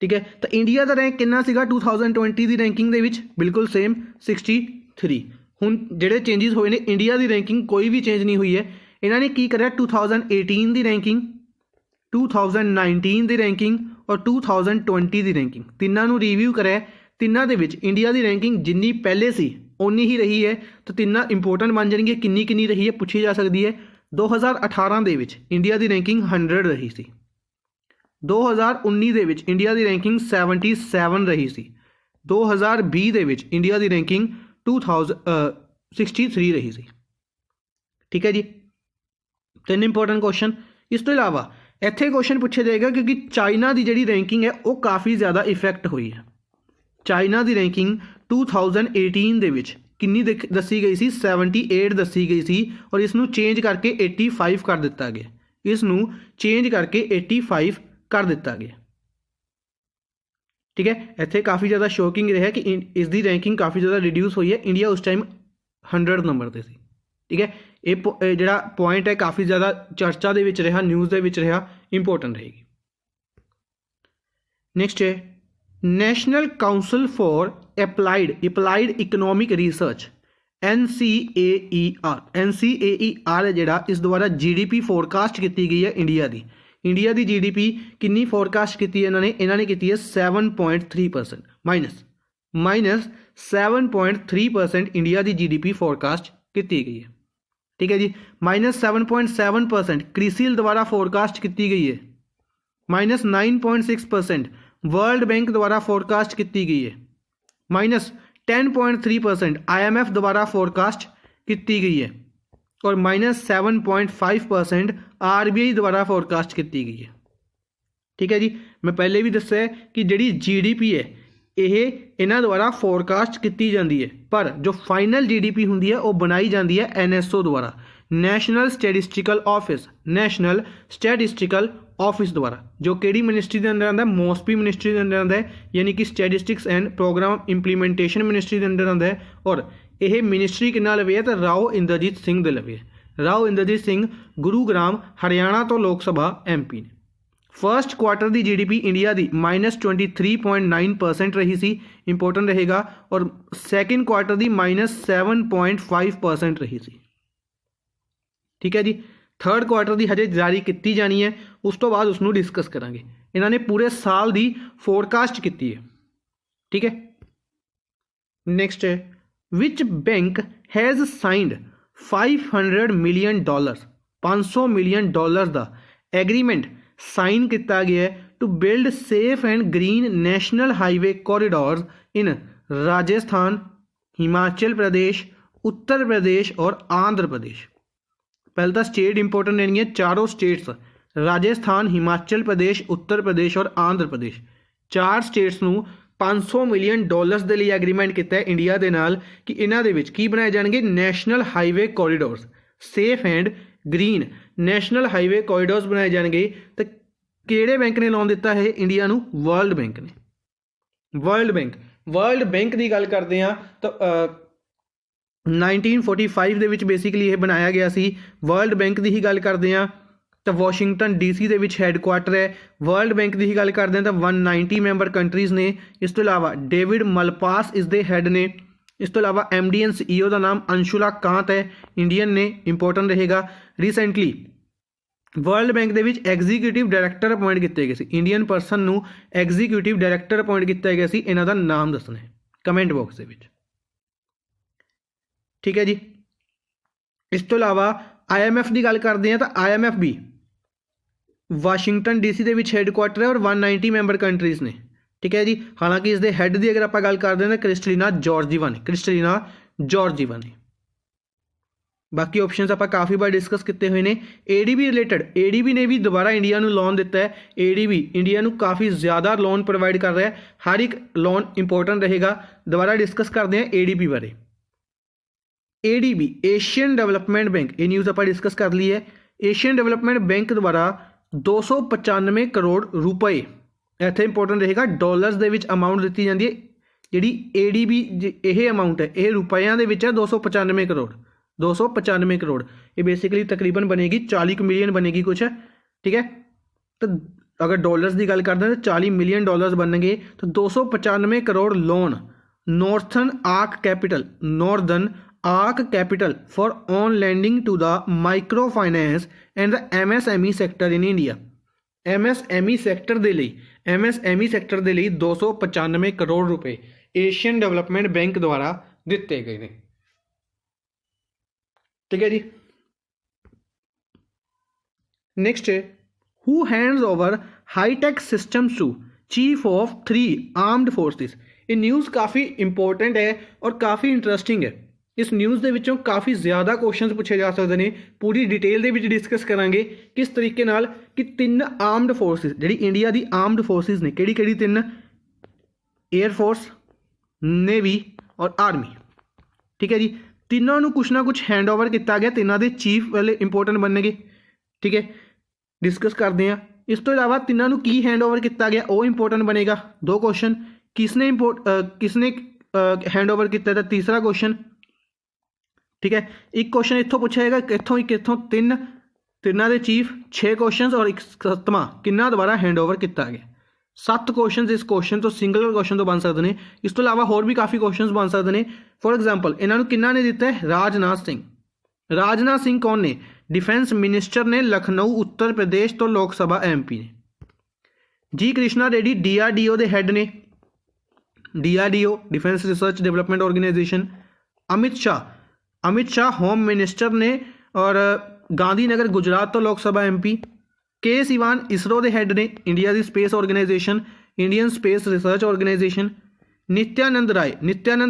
ठीक है। तो इंडिया का रैंक कितना सीगा 2020 की रैंकिंग के बिल्कुल सेम 63। हुण जिहड़े चेंजिज होए ने इंडिया की रैंकिंग कोई भी चेंज नहीं हुई है। इन्होंने की करा 2018 की रैंकिंग, 2019 की रैंकिंग और 2020 की रैंकिंग तीनों रिव्यू करा। तिन्ना दे विच इंडिया की रैंकिंग जिन्नी पहले सी उन्नी ही रही है। तो तिन्ना इंपोर्टेंट बन जाएंगे। किन्नी रही है पूछी जा सकती है। 2018 के विच इंडिया की रैंकिंग 100 रही सी। 2019 के विच इंडिया की रैंकिंग 77 रही सी। 2020 के विच इंडिया की रैंकिंग 63 रही सी। ठीक है जी। 3 इंपोर्टेंट क्वेश्चन। इस तो इलावा इत्थे क्वेश्चन पूछे जाएगा क्योंकि चाइना की जी रैंकिंग है वो काफ़ी ज़्यादा इफेक्ट हुई है। चाइना की रैंकिंग 2018 के विच किन्नी दसी गई सी? 78 दसी गई सी और इसनूं चेंज करके 85 कर दिता गया। इसनूं चेंज करके 85 कर दिता गया। ठीक है। इत्थे काफ़ी ज़्यादा शॉकिंग रहा कि इसकी रैंकिंग काफ़ी ज़्यादा रिड्यूस हुई है। इंडिया उस टाइम 100 नंबर पर सी। ठीक है। ये जिहड़ा पॉइंट है काफ़ी ज़्यादा चर्चा दे विच रहा, न्यूज़ दे विच रहा, इंपोर्टेंट रहेगी। नैक्सट है national council for applied economic research NCAER ਜਿਹੜਾ ਇਸ ਦੁਆਰਾ GDP ਫੋਰਕਾਸਟ ਕੀਤੀ ਗਈ ਹੈ ਇੰਡੀਆ ਦੀ GDP ਕਿੰਨੀ ਫੋਰਕਾਸਟ ਕੀਤੀ ਹੈ ਇਹਨਾਂ ਨੇ ਕੀਤੀ ਹੈ 7.3% ਮਾਈਨਸ 7.3% ਇੰਡੀਆ ਦੀ GDP ਫੋਰਕਾਸਟ ਕੀਤੀ ਗਈ ਹੈ। ठीक है जी, -7.7% क्रिसिल द्वारा फोरकास्ट की गई है, -9.6% वर्ल्ड बैंक द्वारा फोरकास्ट की गई है, -10.3% IMF द्वारा फोरकास्ट की गई है और -7.5% RBI द्वारा फोरकास्ट की गई है। ठीक है जी, मैं पहले भी दस्या कि जी GDP है ਇਹ ਇਹਨਾਂ ਦੁਆਰਾ ਫੋਰਕਾਸਟ ਕੀਤੀ ਜਾਂਦੀ ਹੈ, ਪਰ ਜੋ ਫਾਈਨਲ GDP ਹੁੰਦੀ ਹੈ ਉਹ ਬਣਾਈ ਜਾਂਦੀ ਹੈ NSO ਦੁਆਰਾ, ਨੈਸ਼ਨਲ ਸਟੈਟਿਸਟਿਕਲ ਆਫਿਸ ਦੁਆਰਾ, ਜੋ ਕਿਹੜੀ ਮਿਨਿਸਟਰੀ ਦੇ ਅੰਦਰ ਆਉਂਦਾ, ਮੋਸਪੀ ਮਿਨਿਸਟਰੀ ਦੇ ਅੰਦਰ ਆਉਂਦਾ ਹੈ, ਯਾਨੀ ਕਿ statistics and programme implementation ministry ਦੇ ਅੰਦਰ ਆਉਂਦਾ ਹੈ। ਔਰ ਇਹ ਮਿਨਿਸਟਰੀ ਕਿੰਨਾ ਲਵੇ ਹੈ ਤਾਂ ਰਾਓ ਇੰਦਰਜੀਤ ਸਿੰਘ ਦੇ ਲਵੇ ਹੈ। ਰਾਓ ਇੰਦਰਜੀਤ ਸਿੰਘ ਗੁਰੂਗ੍ਰਾਮ ਹਰਿਆਣਾ ਤੋਂ ਲੋਕ ਸਭਾ MP ਨੇ। फर्स्ट क्वार्टर की GDP इंडिया की -23.9% रही सी, इंपोर्टेंट रहेगा, और सैकेंड क्वार्टर की -7.5% रही सी। ठीक है जी, थर्ड क्वार्टर की हजे जारी की जानी है, उस तो बाद उसनों डिस्कस करांगे। इन्होंने पूरे साल की फोरकास्ट की है। ठीक है, नेक्स्ट है which bank has signed $500 million $500 million का एग्रीमेंट साइन किया गया है to build safe and green national highway corridors in Rajasthan, Himachal Pradesh, Uttar Pradesh और आंध्र प्रदेश। पहले तो स्टेट इंपोर्टेंट लेनी है, चारों स्टेट्स राजस्थान, हिमाचल प्रदेश, उत्तर प्रदेश और आंध्र प्रदेश, चार स्टेट्स नूं $500 मिलियन के लिए एग्रीमेंट किया है इंडिया के नाल कि इन्हां दे विच की बनाए जाएंगे national highway corridors, safe and green national highway corridors बनाए जाएंगे। तो किहड़े बैंक ने लोन दिता है इंडिया नूं? वर्ल्ड बैंक ने। वर्ल्ड बैंक की गल करते हैं तो 1945 दे विच बेसिकली ये बनाया गया सी। वर्ल्ड बैंक की ही गल करते हैं तो वाशिंगटन DC दे विच हैडकुआटर है। वर्ल्ड बैंक की ही गल करते हैं तो 190 मैंबर कंट्रीज़ ने। इस तो इलावा डेविड मलपास इस दे हैड ने। इस तो इलावा MD and CEO का नाम अंशुला कांत है, इंडियन ने, इंपोर्टेंट रहेगा। रिसेंटली वर्ल्ड बैंक के विच एग्जीक्यूटिव डायरैक्टर अपॉइंट किए गए, इंडियन परसन नूं एग्जीक्यूटिव डायरैक्टर अपॉइंट किया गया, इन्हां दा नाम दसना है कमेंट बॉक्स के विच। ठीक है जी, इस तो इलावा IMF की गल करते हैं तो IMF भी वाशिंगटन DC के विच हैडकुआटर है और 190 मैंबर कंट्रीज़ ने। ठीक है जी, हालांकि इसके हैड की अगर आप गल करते हैं तो क्रिस्टलिना जॉर्जीवा ने। बाकी ऑप्शनस आप काफ़ी बार डिस्कस किए हुए हैं। ADB रिलेटेड, ADB ने भी दोबारा इंडिया को लोन दिता है। ADB इंडिया को काफ़ी ज़्यादा लोन प्रोवाइड कर रहा है, हर एक लोन इंपोर्टेंट रहेगा। दोबारा डिस्कस करते हैं ADB बारे। ADB एशियन डेवलपमेंट बैंक, ये न्यूज़ आप डिस्कस कर ली है। एशियन डेवलपमेंट बैंक द्वारा 295 करोड़ रुपए, इत्थे इंपोर्टेंट रहेगा, डॉलर्स दे विच अमाउंट दी जाती है। जी ADB ये अमाउंट है, ये रुपया के विच है 295 करोड़। ये बेसिकली तकरीबन बनेगी 40 मिलियन बनेगी कुछ है। ठीक है, तो अगर डॉलर्स की गल करते हैं तो $40 मिलियन बनने, तो 295 crore loan northern arc capital for on lending to the micro finance and the MSME sector in India. MSME sector के लिए 295 करोड़ रुपए एशियन डेवलपमेंट बैंक द्वारा दिते गए हैं। ठीक है जी, नेक्स्ट है who hands over hi-tech systems to chief of 3 armed forces. ये न्यूज़ काफ़ी इंपोर्टेंट है और काफ़ी इंटरेस्टिंग है। इस न्यूज़ के विचों काफ़ी ज़्यादा क्वेश्चन पूछे जा सकते हैं। पूरी डिटेल के विच डिस्कस करांगे किस तरीके नाल कि 3 आर्म्ड फोर्सेस जिहड़ी इंडिया की आर्म्ड फोर्सेस ने, किहड़ी 3, एयरफोर्स, नेवी और आर्मी। ठीक है जी, तीनों को कुछ ना कुछ हैंड ओवर किया गया, तीनों के चीफ वाले इंपोर्टेंट बनने। ठीक है, डिस्कस करते हैं। इस तो इलावा तीनों को की हैंड ओवर किया गया वो इंपोर्टेंट बनेगा। 2 क्वेश्चन, किसने हैंड ओवर किया, तीसरा क्वेश्चन। ठीक है, एक क्वेश्चन इत्थों पूछा जाएगा, कित्थों 3 के चीफ, 6 क्वेश्चन और एक 7वां किन्ना द्वारा हैंड ओवर किया गया। 7 क्वेश्चन इस क्वेश्चन तो सिंगल क्वेश्चन तो बन सकते हैं। इस तो इलावा होर भी काफ़ी क्वेश्चन बन सकते हैं। फॉर एग्जाम्पल इन्होंने किन्ना ने दिता है? राजनाथ सिंह। राजनाथ सिंह कौन ने? डिफेंस मिनिस्टर ने, लखनऊ उत्तर प्रदेश तो लोक सभा MP ने। जी कृष्णा रेड्डी DRDO के हैड ने, DRDO defence research development organisation. Amit Shah home minister ने और गांधीनगर गुजरात तो लोक सभा MP। के सिवान इसरो के हैड ने, इंडिया की space organisation, Indian space research organisation. Nityanand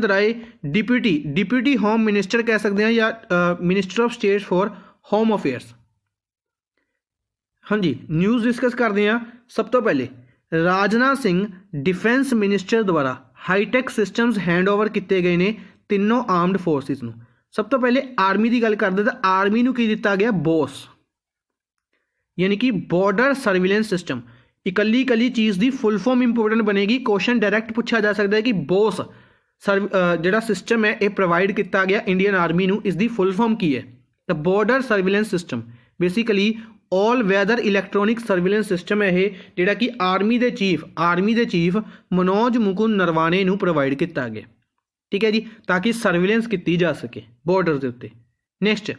Rai deputy home minister कह सकते हैं या minister of state for home affairs. हाँ जी, न्यूज़ डिस्कस करते हैं। सब तो पहले राजनाथ सिंह डिफेंस मिनिस्टर द्वारा हाईटैक सिस्टम्स हैंडओवर किए गए ने तीनों आर्मड फोर्सिस नूं। सब तो पहले आर्मी की गल करते तो आर्मी नूं की दिता गया? BOSS, यानी कि बॉर्डर सर्विलेंस सिस्टम। इकली चीज़ की फुल फॉर्म इंपोर्टेंट बनेगी। क्वेश्चन डायरैक्ट पूछा जा सकता है कि BOSS जो सिस्टम है ये प्रोवाइड किया गया इंडियन आर्मी नूं, इसकी फुल फॉर्म की है? The border surveillance system basically all weather electronic surveillance system है ये, जिहड़ा कि आर्मी के चीफ मनोज मुकुंद नरवाने नूं प्रोवाइड किया गया। ठीक है जी, ताकि सर्विलेंस की जा सके बॉर्डर के उत्ते। नैक्सट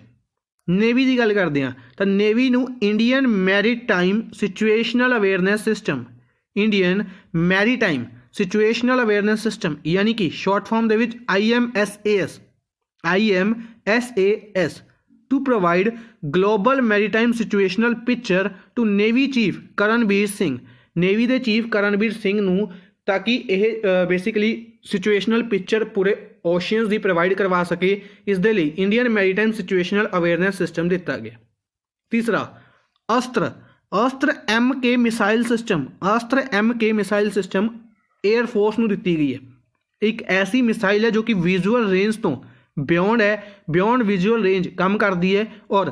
नेवी की गल करते हैं तो नेवी नूं Indian maritime situational awareness system, Indian maritime situational awareness system यानी कि शॉर्ट फॉर्म दे विच IMSAS to provide global maritime situational picture to navy chief Karanbir Singh. Navy के चीफ करणबीर सिंह नूं ताकि यह बेसिकली सिचुएशनल पिक्चर पूरे ओशियंस की प्रोवाइड करवा सके, इस दे लई Indian maritime situational awareness system दिता गया। तीसरा अस्त्र MK मिसाइल सिस्टम एयरफोर्स नूं दिती गई है। एक ऐसी मिसाइल है जो कि विजुअल रेंज तो बियॉन्ड विजुअल रेंज काम करती है और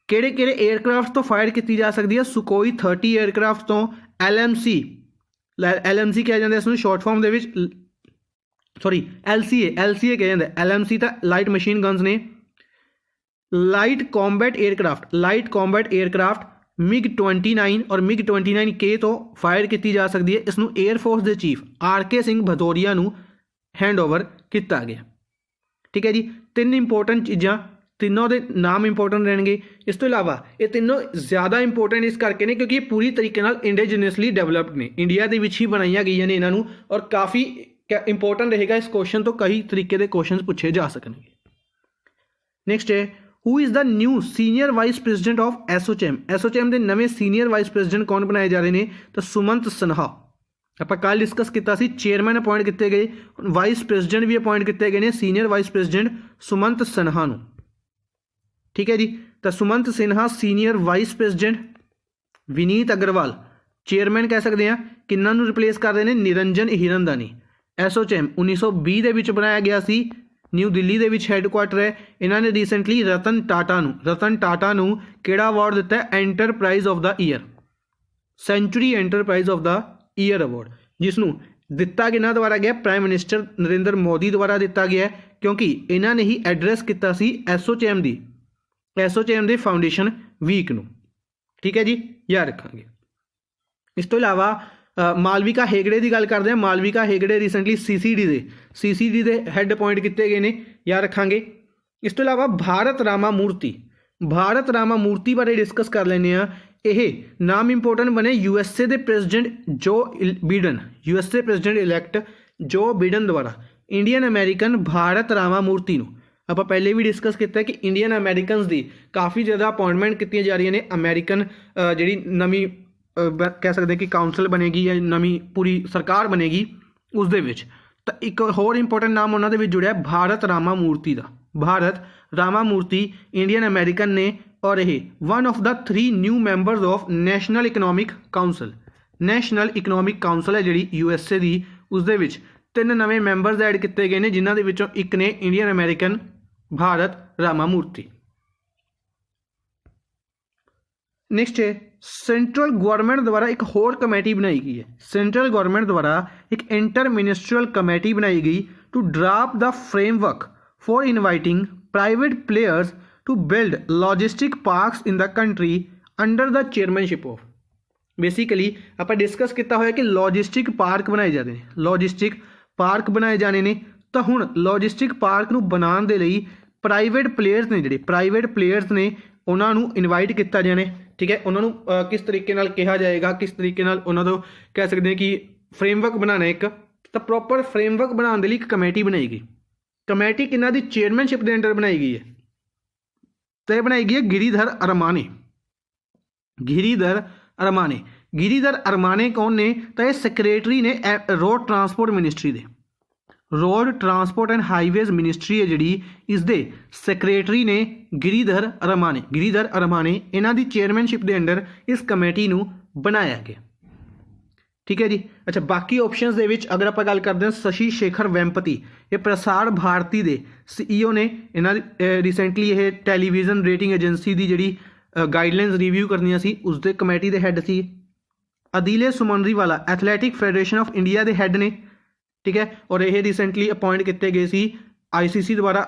किहड़े एयरक्राफ्ट तो फायर की जा सकती है? सुकोई 30 एयरक्राफ्ट तो LMC कहा जाता है इसमें शॉर्ट फॉर्म दे विच, सॉरी LCA कहा जाता है। LMC तो लाइट मशीन गन्स ने। लाइट कॉम्बैट एयरक्राफ्ट MiG-29 और MiG-29K तो फायर की जा सकती है। इसनूं एयरफोर्स के चीफ RK सिंह भदौरिया नूं हैंडओवर किया गया। ठीक है जी, 3 इंपोर्टेंट चीज़ां, तीनों के नाम इंपोर्टेंट रहेंगे। इस तो इलावा ये तीनों ज़्यादा इंपोर्टेंट इस करके ने क्योंकि ये पूरी तरीके नाल इंडिजीनियसली डेवलप्ड ने, इंडिया के विच ही बनाई गई ने इन्हों, और काफ़ी इंपोर्टेंट रहेगा इस क्वेश्चन तो कई तरीके के क्वेश्चन पूछे जा सकेंगे। नेक्स्ट है who is the new senior vice president of ASSOCHAM के नवे सीनियर वाइस प्रेजिडेंट कौन बनाए जा रहे हैं? तो सुमंत सिन्हा। आप कल डिस्कस किया, चेयरमैन अपॉइंट किए गए, वाइस प्रेजिडेंट भी अपॉइंट किए गए हैं, senior vice president Sumant Sinha नूं। ठीक है जी, तो Sumant Sinha senior vice president, Vineet Agarwal chairman कह सकते हैं। किन्ना नूं रिप्लेस कर रहे हैं? निरंजन हिरनदानी। एसोचैम 1920 के विच बनाया गया सी, न्यू दिल्ली के विच हैडकुआटर है। इन्होंने रिसेंटली रतन टाटा नूं किहड़ा अवार्ड दिता है? Enterprise of the year, century enterprise of the year award, जिसनों दिता किन्हां द्वारा गया? प्राइम मिनिस्टर नरेंद्र मोदी द्वारा दिता गया है, क्योंकि इन्होंने ही एड्रैस किया सी एसोचैम के फाउंडेशन वीक नूं। ठीक है जी, याद रखांगे। इस तो इलावा मालविका हेगड़े की गल करते हैं। मालविका हेगड़े रिसेंटली CCD के हैड अपॉइंट किए गए हैं, याद रखांगे। इस तो इलावा भारत रामा मूर्ति बारे डिस्कस कर लेने। यह नाम इंपोर्टेंट बने USA के प्रेजिडेंट USA प्रेजिडेंट इलैक्ट जो बिडन द्वारा इंडियन अमेरिकन भारत रामा मूर्ति नूं आप पहले भी डिस्कस किया कि इंडियन अमेरिकन की काफ़ी ज़्यादा अपॉइंटमेंट की जा रही ने। अमेरिकन जी नवी कह सकते हैं कि काउंसल बनेगी या नवी पूरी सरकार बनेगी, उस दे विच तो एक होर इंपोर्टेंट नाम उन्होंने विच जुड़िया भारत रामा मूर्ति का। भारत रामा मूर्ति इंडियन अमेरिकन ने और यह one of the 3 new members of national economic council है जी USA की, उस दे विच 3 नवे मैंबरस ऐड किए गए हैं, जिन्हों के विचों एक ने इंडियन अमेरिकन भारत रामा मूर्ति। नेक्स्ट है सेंट्रल गवर्नमेंट द्वारा एक होर कमेटी बनाई गई है। सेंट्रल गवर्नमेंट द्वारा एक इंटर मिनिस्ट्रियल कमेटी बनाई गई to draft the framework for inviting private players to build logistic parks in the country under the chairmanship of, basically ਆਪਾਂ ਡਿਸਕਸ ਕੀਤਾ ਹੋਇਆ ਕਿ ਲੌਜਿਸਟਿਕ ਪਾਰਕ ਬਣਾਏ ਜਾਂਦੇ ਨੇ, ਲੌਜਿਸਟਿਕ ਪਾਰਕ ਬਣਾਏ ਜਾਣੇ ਨੇ। ਤਾਂ ਹੁਣ ਲੌਜਿਸਟਿਕ ਪਾਰਕ ਨੂੰ ਬਣਾਉਣ ਦੇ ਲਈ ਪ੍ਰਾਈਵੇਟ ਪਲੇਅਰਸ ਨੇ, ਜਿਹੜੇ ਪ੍ਰਾਈਵੇਟ ਪਲੇਅਰਸ ਨੇ ਉਹਨਾਂ ਨੂੰ ਇਨਵਾਈਟ ਕੀਤਾ ਜਾਣੇ, ਠੀਕ ਹੈ। ਉਹਨਾਂ ਨੂੰ ਕਿਸ ਤਰੀਕੇ ਨਾਲ ਕਿਹਾ ਜਾਏਗਾ, ਕਿਸ ਤਰੀਕੇ ਨਾਲ ਉਹਨਾਂ ਤੋਂ ਕਹਿ ਸਕਦੇ ਹਾਂ ਕਿ ਫਰੇਮਵਰਕ ਬਣਾਉਣਾ ਇੱਕ। ਤਾਂ ਪ੍ਰੋਪਰ ਫਰੇਮਵਰਕ ਬਣਾਉਣ ਦੇ ਲਈ ਇੱਕ ਕਮੇਟੀ ਬਣਾਈ ਗਈ। ਕਮੇਟੀ ਕਿਹਨਾਂ ਦੀ ਚੇਅਰਮੈਨਸ਼ਿਪ ਦੇ ਅੰਡਰ ਬਣਾਈ ਗਈ ਹੈ? ਤਾਂ ਇਹ ਬਣਾਈ ਗਈ ਹੈ ਗਿਰੀਧਰ ਅਰਮਾਨੇ। ਗਿਰੀਧਰ ਅਰਮਾਨੇ, ਗਿਰੀਧਰ ਅਰਮਾਨੇ ਕੌਣ ਨੇ? ਤਾਂ ਇਹ ਸੈਕਟਰੀ ਨੇ ਰੋਡ ਟਰਾਂਸਪੋਰਟ ਮਿਨਿਸਟਰੀ ਦੇ। Road transport and highways ministry ਹੈ ਜਿਹੜੀ, ਇਸ ਦੇ ਸੈਕਟਰੀ ਨੇ ਗਿਰੀਧਰ ਅਰਮਾਨੇ। ਗਿਰੀਧਰ ਅਰਮਾਨੇ ਇਹਨਾਂ ਦੀ ਚੇਅਰਮੈਨਸ਼ਿਪ ਦੇ ਅੰਡਰ ਇਸ ਕਮੇਟੀ ਨੂੰ ਬਣਾਇਆ ਗਿਆ, ਠੀਕ ਹੈ ਜੀ। ਅੱਛਾ, ਬਾਕੀ ਆਪਸ਼ਨਸ ਦੇ ਵਿੱਚ ਅਗਰ ਆਪਾਂ ਗੱਲ ਕਰਦੇ ਹਾਂ ਸ਼ਸ਼ੀ ਸ਼ੇਖਰ ਵੈਂਪਤੀ, ਇਹ ਪ੍ਰਸਾਰ ਭਾਰਤੀ ਦੇ CEO ਨੇ। ਇਹਨਾਂ ਦੀ ਰੀਸੈਂਟਲੀ ਇਹ ਟੈਲੀਵਿਜ਼ਨ ਰੇਟਿੰਗ ਏਜੰਸੀ ਦੀ ਜਿਹੜੀ ਗਾਈਡਲਾਈਨਸ ਰਿਵਿਊ ਕਰਨੀਆਂ ਸੀ ਉਸ ਦੇ ਕਮੇਟੀ ਦੇ ਹੈੱਡ ਸੀ। Adille Sumariwalla athletic federation of India ਦੇ ਹੈੱਡ ਨੇ, ਠੀਕ ਹੈ। ਔਰ ਇਹ ਰੀਸੈਂਟਲੀ ਅਪਾਇੰਟ ਕੀਤੇ ਗਏ ਸੀ ICC ਦੁਆਰਾ,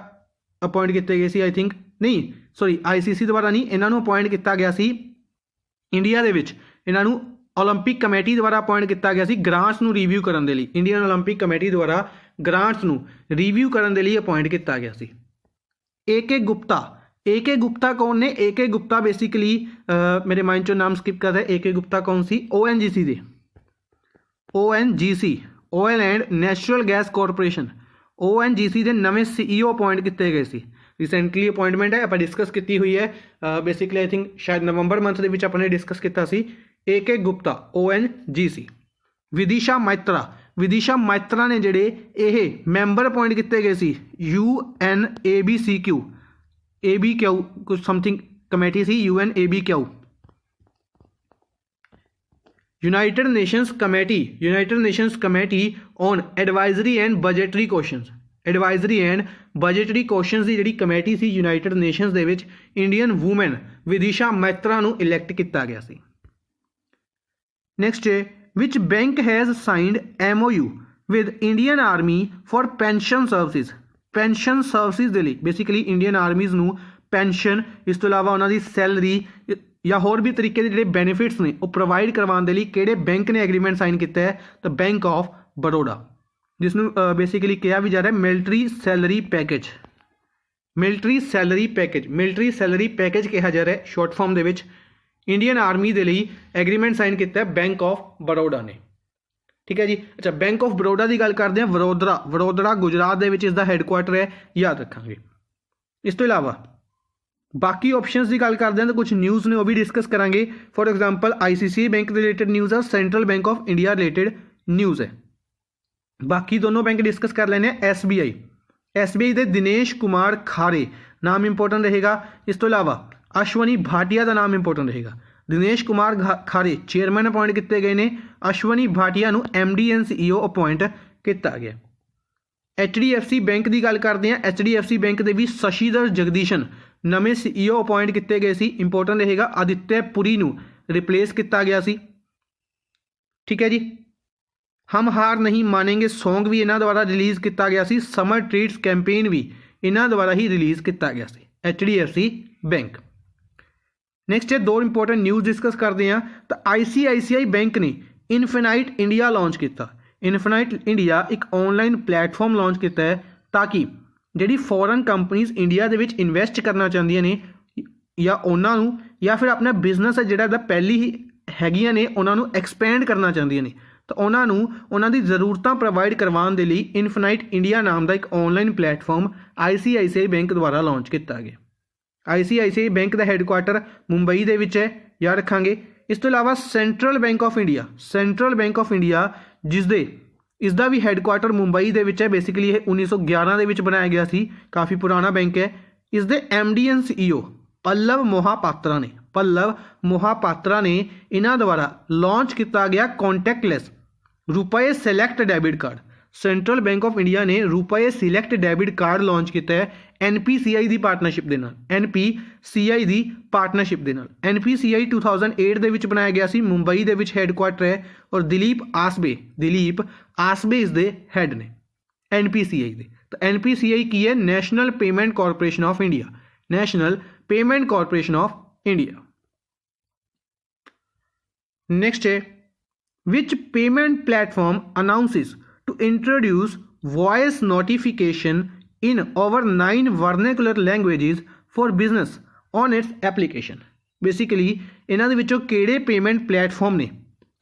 ਅਪਾਇੰਟ ਕੀਤੇ ਗਏ ਸੀ ਆਈ ਥਿੰਕ, ਨਹੀਂ ਸੌਰੀ ICC ਦੁਆਰਾ ਨਹੀਂ, ਇਹਨਾਂ ਨੂੰ ਅਪਾਇੰਟ ਕੀਤਾ ਗਿਆ ਸੀ ਇੰਡੀਆ ਦੇ ਵਿੱਚ। ਇਹਨਾਂ ਨੂੰ ਓਲੰਪਿਕ ਕਮੇਟੀ ਦੁਆਰਾ ਅਪਾਇੰਟ ਕੀਤਾ ਗਿਆ ਸੀ ਗ੍ਰਾਂਟਸ ਨੂੰ ਰਿਵਿਊ ਕਰਨ ਦੇ ਲਈ। ਇੰਡੀਅਨ ਓਲੰਪਿਕ ਕਮੇਟੀ ਦੁਆਰਾ ਗ੍ਰਾਂਟਸ ਨੂੰ ਰਿਵਿਊ ਕਰਨ ਦੇ ਲਈ ਅਪਾਇੰਟ ਕੀਤਾ ਗਿਆ ਸੀ। AK ਗੁਪਤਾ, AK ਗੁਪਤਾ ਕੌਣ ਨੇ? AK ਗੁਪਤਾ ਬੇਸਿਕਲੀ ਮੇਰੇ ਮਾਈਂਡ ਚੋਂ ਨਾਮ ਸਕਿਪ ਕਰ ਰਿਹਾ। AK ਗੁਪਤਾ ਕੌਣ ਸੀ? ONGC ਦੇ, ONGC oil and natural gas corporation, ONGC ਦੇ ਨਵੇਂ CEO ਅਪਾਇੰਟ ਕੀਤੇ ਗਏ ਸੀ। ਰੀਸੈਂਟਲੀ ਅਪਾਇੰਟਮੈਂਟ ਹੈ, ਆਪਾਂ ਡਿਸਕਸ ਕੀਤੀ ਹੋਈ ਹੈ ਬੇਸਿਕਲੀ ਆਈ ਥਿੰਕ ਸ਼ਾਇਦ ਨਵੰਬਰ ਮੰਥ ਦੇ ਵਿੱਚ ਆਪਾਂ ਨੇ ਡਿਸਕਸ ਕੀਤਾ ਸੀ। AK Gupta ONGC। ਵਿਦਿਸ਼ਾ ਮਾਇਤਰਾ, ਵਿਦਿਸ਼ਾ ਮਾਇਤਰਾ ਨੇ ਜਿਹੜੇ ਇਹ ਮੈਂਬਰ ਅਪਾਇੰਟ ਕੀਤੇ ਗਏ ਸੀ UNABCQ, ABQ ਕੁਝ something committee C UNABQ, United Nations Committee on Advisory and Budgetary Questions, Advisory and Budgetary Questions ਦੀ ਜਿਹੜੀ ਕਮੇਟੀ ਸੀ ਯੂਨਾਈਟਿਡ ਨੇਸ਼ਨਸ ਦੇ ਵਿੱਚ ਇੰਡੀਅਨ ਵੂਮਨ ਵਿਦਿਸ਼ਾ ਮਾਇਤਰਾ ਨੂੰ ਇਲੈਕਟ ਕੀਤਾ ਗਿਆ ਸੀ। ਨੈਕਸਟ ਹੈ which bank has signed MOU with Indian Army for pension services, pension services ਦੇ ਲਈ basically Indian ਆਰਮੀਜ਼ ਨੂੰ ਪੈਨਸ਼ਨ, ਇਸ ਤੋਂ ਇਲਾਵਾ ਉਹਨਾਂ ਦੀ ਸੈਲਰੀ ਜਾਂ ਹੋਰ ਵੀ ਤਰੀਕੇ ਦੇ ਜਿਹੜੇ ਬੈਨੀਫਿਟਸ ਨੇ ਉਹ ਪ੍ਰੋਵਾਈਡ ਕਰਵਾਉਣ ਦੇ ਲਈ ਕਿਹੜੇ ਬੈਂਕ ਨੇ ਐਗਰੀਮੈਂਟ ਸਾਈਨ ਕੀਤਾ ਹੈ? ਤਾਂ ਬੈਂਕ ਆਫ ਬੜੌਦਾ, ਜਿਸ ਨੂੰ ਬੇਸਿਕਲੀ ਕਿਹਾ ਵੀ ਜਾ ਰਿਹਾ military salary package. Military salary package, military salary package ਕਿਹਾ ਜਾ ਰਿਹਾ ਸ਼ਾਰਟ ਫਾਰਮ ਦੇ ਵਿੱਚ। ਇੰਡੀਅਨ ਆਰਮੀ ਦੇ ਲਈ ਐਗਰੀਮੈਂਟ ਸਾਈਨ ਕੀਤਾ ਬੈਂਕ ਆਫ ਬੜੌਦਾ ਨੇ, ਠੀਕ ਹੈ ਜੀ। ਅੱਛਾ, ਬੈਂਕ ਆਫ ਬੜੌਦਾ ਦੀ ਗੱਲ ਕਰਦੇ ਹਾਂ। ਵਡੋਦਰਾ ਗੁਜਰਾਤ ਦੇ ਵਿੱਚ ਇਸ ਦਾ ਹੈੱਡਕੁਆਟਰ ਹੈ, ਯਾਦ ਰੱਖਾਂਗੇ। ਇਸ ਤੋਂ ਇਲਾਵਾ ਬਾਕੀ ਆਪਸ਼ਨਸ ਦੀ ਗੱਲ ਕਰਦੇ ਹਾਂ ਤਾਂ ਕੁਝ ਨਿਊਜ਼ ਨੇ ਉਹ ਵੀ ਡਿਸਕਸ ਕਰਾਂਗੇ। ਫੋਰ ਐਗਜ਼ਾਮਪਲ ICICI ਬੈਂਕ ਦੇ ਰਿਲੇਟਡ ਨਿਊਜ਼ ਆ, central bank of India related news ਹੈ। ਬਾਕੀ ਦੋਨੋਂ ਬੈਂਕ ਡਿਸਕਸ ਕਰ ਲੈਂਦੇ ਹਾਂ। SBI ਦੇ ਦਿਨੇਸ਼ ਕੁਮਾਰ ਖਾਰੇ ਨਾਮ ਇੰਪੋਰਟੈਂਟ ਰਹੇਗਾ। ਇਸ ਤੋਂ ਇਲਾਵਾ ਅਸ਼ਵਨੀ ਭਾਟੀਆ ਦਾ ਨਾਮ ਇੰਪੋਰਟੈਂਟ ਰਹੇਗਾ। ਦਿਨੇਸ਼ ਕੁਮਾਰ ਖਾਰੇ ਚੇਅਰਮੈਨ ਅਪਾਇੰਟ ਕੀਤੇ ਗਏ ਨੇ। ਅਸ਼ਵਨੀ ਭਾਟੀਆ ਨੂੰ MD and CEO ਅਪਾਇੰਟ ਕੀਤਾ ਗਿਆ। HDFC ਬੈਂਕ ਦੀ ਗੱਲ ਕਰਦੇ ਹਾਂ। HDFC ਬੈਂਕ ਦੇ ਵੀ ਸ਼ਸ਼ੀਧਰ ਜਗਦੀਸ਼ਨ ਨਵੇਂ CEO ਅਪਾਇੰਟ ਕੀਤੇ ਗਏ ਸੀ। ਇੰਪੋਰਟੈਂਟ ਰਹੇਗਾ। ਆਦਿਤਿਆ ਪੁਰੀ ਨੂੰ ਰਿਪਲੇਸ ਕੀਤਾ ਗਿਆ ਸੀ, ਠੀਕ ਹੈ ਜੀ। ਹਮ ਹਾਰ ਨਹੀਂ ਮਾਨੇਂਗੇ ਸੌਂਗ ਵੀ ਇਹਨਾਂ ਦੁਆਰਾ ਰਿਲੀਜ਼ ਕੀਤਾ ਗਿਆ ਸੀ। ਸਮਰ ਟ੍ਰੀਟਸ ਕੈਂਪੇਨ ਵੀ ਇਹਨਾਂ ਦੁਆਰਾ ਹੀ ਰਿਲੀਜ਼ ਕੀਤਾ ਗਿਆ ਸੀ। HDFC bank. ਨੈਕਸਟ ਹੈ ਦੋ ਇੰਪੋਰਟੈਂਟ ਨਿਊਜ਼ ਡਿਸਕਸ ਕਰਦੇ ਹਾਂ। ਤਾਂ ICICI ਬੈਂਕ ਨੇ ਇਨਫਿਨਾਈਟ ਇੰਡੀਆ ਲਾਂਚ ਕੀਤਾ। ਇਨਫਿਨਾਈਟ ਇੰਡੀਆ ਇੱਕ ਔਨਲਾਈਨ ਪਲੈਟਫਾਰਮ ਲਾਂਚ ਕੀਤਾ ਹੈ ਤਾਂ ਕਿ ਜਿਹੜੀ ਫੋਰਨ ਕੰਪਨੀਜ਼ ਇੰਡੀਆ ਦੇ ਵਿੱਚ ਇਨਵੈਸਟ ਕਰਨਾ ਚਾਹੁੰਦੀਆਂ ਨੇ ਜਾਂ ਉਹਨਾਂ ਨੂੰ ਜਾਂ ਫਿਰ ਆਪਣਾ ਬਿਜ਼ਨਸ ਹੈ ਜਿਹੜਾ ਪਹਿਲੀ ਹੀ ਹੈਗੀਆਂ ਨੇ ਉਹਨਾਂ ਨੂੰ ਐਕਸਪੈਂਡ ਕਰਨਾ ਚਾਹੁੰਦੀਆਂ ਨੇ ਤਾਂ ਉਹਨਾਂ ਨੂੰ ਉਹਨਾਂ ਦੀ ਜ਼ਰੂਰਤਾਂ ਪ੍ਰੋਵਾਈਡ ਕਰਵਾਉਣ ਦੇ ਲਈ ਇਨਫਿਨਾਈਟ ਇੰਡੀਆ ਨਾਮ ਦਾ ਇੱਕ ਔਨਲਾਈਨ ਪਲੈਟਫਾਰਮ ICICI ਬੈਂਕ ਦੁਆਰਾ ਲਾਂਚ ਕੀਤਾ ਗਿਆ। ICICI ਬੈਂਕ ਦਾ ਹੈੱਡਕੁਆਟਰ ਮੁੰਬਈ ਦੇ ਵਿੱਚ ਹੈ, ਯਾਦ ਰੱਖਾਂਗੇ। ਇਸ ਤੋਂ ਇਲਾਵਾ ਸੈਂਟਰਲ ਬੈਂਕ ਆਫ ਇੰਡੀਆ ਇਸ ਦਾ ਵੀ ਹੈੱਡਕੁਆਟਰ ਮੁੰਬਈ ਦੇ ਵਿੱਚ ਹੈ। ਬੇਸਿਕਲੀ ਇਹ 1911 ਦੇ ਵਿੱਚ ਬਣਾਇਆ ਗਿਆ ਸੀ, ਕਾਫੀ ਪੁਰਾਣਾ ਬੈਂਕ ਹੈ। ਇਸ ਦੇ MD and CEO Pallava Mohapatra ਨੇ ਇਹਨਾਂ ਦੁਆਰਾ ਲਾਂਚ ਕੀਤਾ ਗਿਆ ਕੰਟੈਕਟਲੈਸ ਰੁਪਏ select debit card. Central bank of India ਨੇ ਰੁਪਏ ਸਿਲੈਕਟ ਡੈਬਿਟ ਕਾਰਡ ਲਾਂਚ ਕੀਤਾ ਹੈ NPCI ਦੀ ਪਾਰਟਨਰਸ਼ਿਪ ਦੇ ਨਾਲ। NPCI 2008 ਦੇ ਵਿੱਚ ਬਣਾਇਆ ਗਿਆ ਸੀ। ਮੁੰਬਈ ਦੇ ਵਿੱਚ ਹੈੱਡਕੁਆਟਰ ਹੈ ਔਰ ਦਿਲੀਪ ਆਸਬੇ ਇਸ ਦੇ ਹੈੱਡ ਨੇ NPCI ਦੇ। ਤਾਂ NPCI ਕੀ ਹੈ? National payment corporation of India. Next है which payment platform announces to introduce voice notification in over 9 vernacular languages for business on its application. Basically इन्हां दे विचों किहड़े पेमेंट प्लेटफॉर्म ने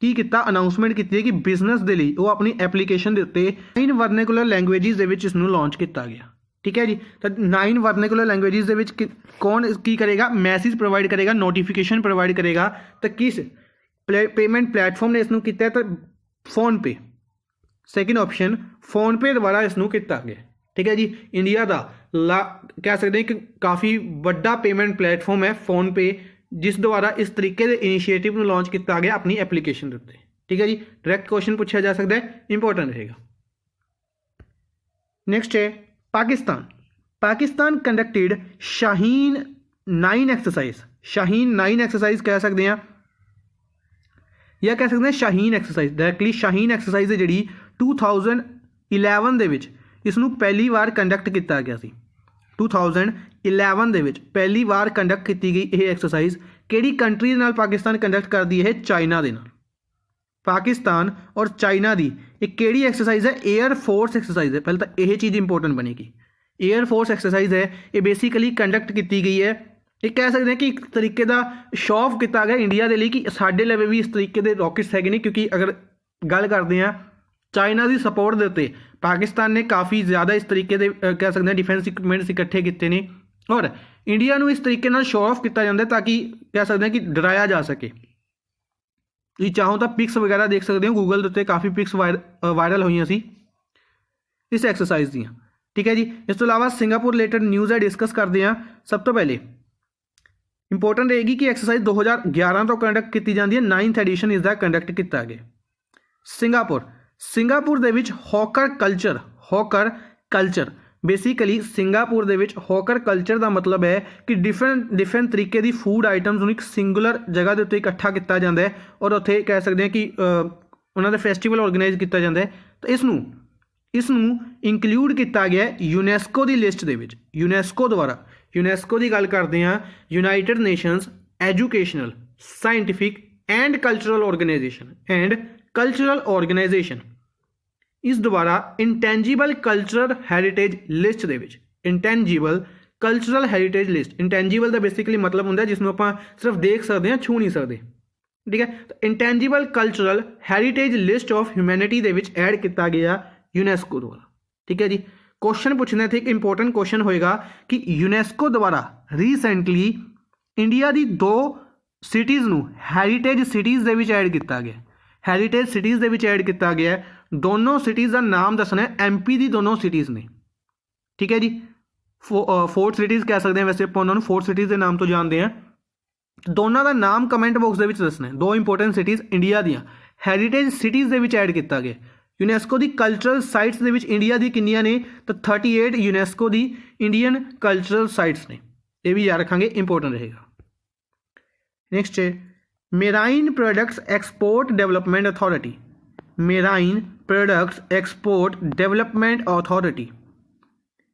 की किता अनाउंसमेंट की है कि बिजनेस के लिए वो अपनी एप्लीकेशन के उत्ते 9 वर्नेकुलर लैंग्वेजेस दे विच इसनूं लॉन्च किया गया। ठीक है जी, तो 9 वर्नेकुलर लैंग्वेजेस दे विच कौन की करेगा, मैसेज प्रोवाइड करेगा, नोटिफिकेशन प्रोवाइड करेगा। तो किस पेमेंट प्लेटफॉर्म ने इसनूं कीता है? तो फोन पे, सैकेंड ऑप्शन फोन पे द्वारा इसनूं कीता गया। ठीक है जी, इंडिया का कह सकते हैं कि काफ़ी बड़ा पेमेंट प्लेटफॉर्म है फोन पे, जिस द्वारा इस तरीके के इनिशिएटिव में लॉन्च किया गया अपनी एप्लीकेशन के उत्ते। ठीक है जी, डायरैक्ट क्वेश्चन पूछा जा सकता है, इंपॉर्टेंट रहेगा। नेक्स्ट है Pakistan. Pakistan conducted Shaheen 9 exercise. Shaheen 9 exercise कह सकते हैं या कह सकते हैं Shaheen exercise. Directly Shaheen exercise जी 2011 दे विच इसनूं पहली बार कंडक्ट किया गया सी। 2011 दे विच पहली बार कंडक्ट की गई यह एक्सरसाइज किहड़ी कंट्री नाल पाकिस्तान कंडक्ट करदी है? चाइना दे नाल। पाकिस्तान और चाइना की एक किहड़ी एक्सरसाइज है? एयर फोर्स एक्सरसाइज है। पहले तो यह चीज़ इंपॉर्टेंट बनेगी। एयर फोर्स एक्सरसाइज है, ये बेसिकली कंडक्ट की गई है। ये कह सकते हैं कि एक तरीके का शो ऑफ किया गया इंडिया के लिए कि साडे लवे भी इस तरीके के रॉकेट्स है नहीं, क्योंकि अगर गल करते हैं चाइना की सपोर्ट के उत्ते पाकिस्तान ने काफ़ी ज़्यादा इस तरीके के कह सकते हैं डिफेंस इक्विपमेंट्स इकट्ठे किए हैं और इंडिया को इस तरीके नाल शो ऑफ किया जाता है ताकि कह सकते हैं कि डराया जा सके। तुसीं चाहो तो पिक्स वगैरह देख सकते हो गूगल के उत्ते, काफ़ी पिक्स वायरल हुई सी इस एक्सरसाइज दियाँ। ठीक है जी, इस तो इलावा सिंगापुर रिलेटेड न्यूज़ है डिस्कस करते हैं। सब तो पहले इंपॉर्टेंट रहेगी कि एक्सरसाइज 2011 तो कंडक्ट की जाती है, 9th एडिशन इसका कंडक्ट किया गया। सिंगापुर दे विच हॉकर कल्चर बेसिकली सिंगापुर दे विच हॉकर कल्चर का मतलब है कि डिफरेंट तरीके की फूड आइटम्स एक सिंगुलर जगह के उत्ते इकट्ठा किया जाता है और उत्थे कह सकते हैं कि उन्होंने फेस्टिवल ऑर्गेनाइज किया जाता है। तो इसनूं इंकलूड किया गया यूनैस्को की लिस्ट दे विच। यूनैस्को द्वारा, यूनैस्को की गल करते हैं united nations educational scientific and cultural organisation इस द्वारा इंटेंजिबल कल्चरल हैरीटेज लिस्ट दे विच। Intangible cultural heritage list, intangible का बेसिकली मतलब होंगे जिसनों आप सिर्फ देख सकते हैं, छू नहीं सकते। ठीक है, तो intangible cultural heritage list of humanity they which add किया गया यूनैस्को द्वारा। ठीक है जी, क्वेश्चन पूछने थे, एक इंपॉर्टेंट क्वेश्चन होएगा कि यूनैस्को द्वारा रीसेंटली इंडिया की 2 सिटीज़ नूं हैरीटेज सिटीज़ दे विच ऐड किया गया। हैरीटेज सिटीज़ दे विच ऐड किया गया है। दोनों सिटीज़ का नाम दसना है, MP की दोनों सिटीज़ ने। ठीक है जी, 4 सिटीज़ कह सकते हैं, वैसे आप उन्होंने 4 सिटीज़ के नाम तो जानते हैं। दोनों का नाम कमेंट बॉक्स के विच दसना है। 2 इंपॉर्टेंट सिटीज़ इंडिया दियां हैरीटेज सिटीज़ के विच ऐड किया गया। यूनैस्को की cultural sites they which India की कितनियां ने? तो 38 यूनैस्को की इंडियन कल्चरल साइट्स ने। यह भी याद रखेंगे, इंपॉर्टेंट रहेगा। नेक्स्ट है marine products export development authority. Marine products export development authority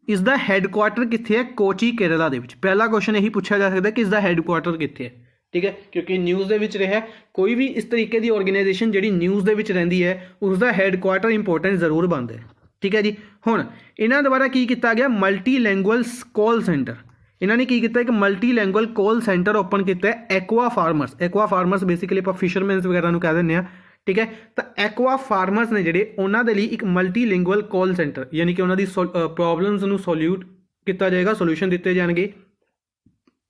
इसका हैडकुआटर कित्थे है? कोची केरला दे विच। पहला क्वेश्चन यही पूछा जा सकता है कि इसका हैडकुआटर कित्थे है। ठीक है, क्योंकि न्यूज़ दे विच रहा कोई भी इस तरीके की ऑर्गेनाइजेशन जी न्यूज़ दे विच रहिंदी है उसका हैडकुआटर इंपॉर्टेंट जरूर बनता है। ठीक है जी, हुण इन्हां द्वारा की किया गया मल्टी लैंगुअल कॉल सेंटर। इन्होंने की किया एक मल्टी लैंगुअल कॉल सेंटर ओपन किया एक्वा फार्मर्स बेसिकली आप फिशरमैनस वगैरह कह दें। ठीक है, तो एक्वा फार्मर्स ने जिहड़े उन्हां दे लई एक मल्टी लैंगुअल कॉल सेंटर यानी कि उन्हां दी प्रॉब्लम्स नूं सॉल्यूट किया जाएगा, सोल्यूशन दिते जाएंगे।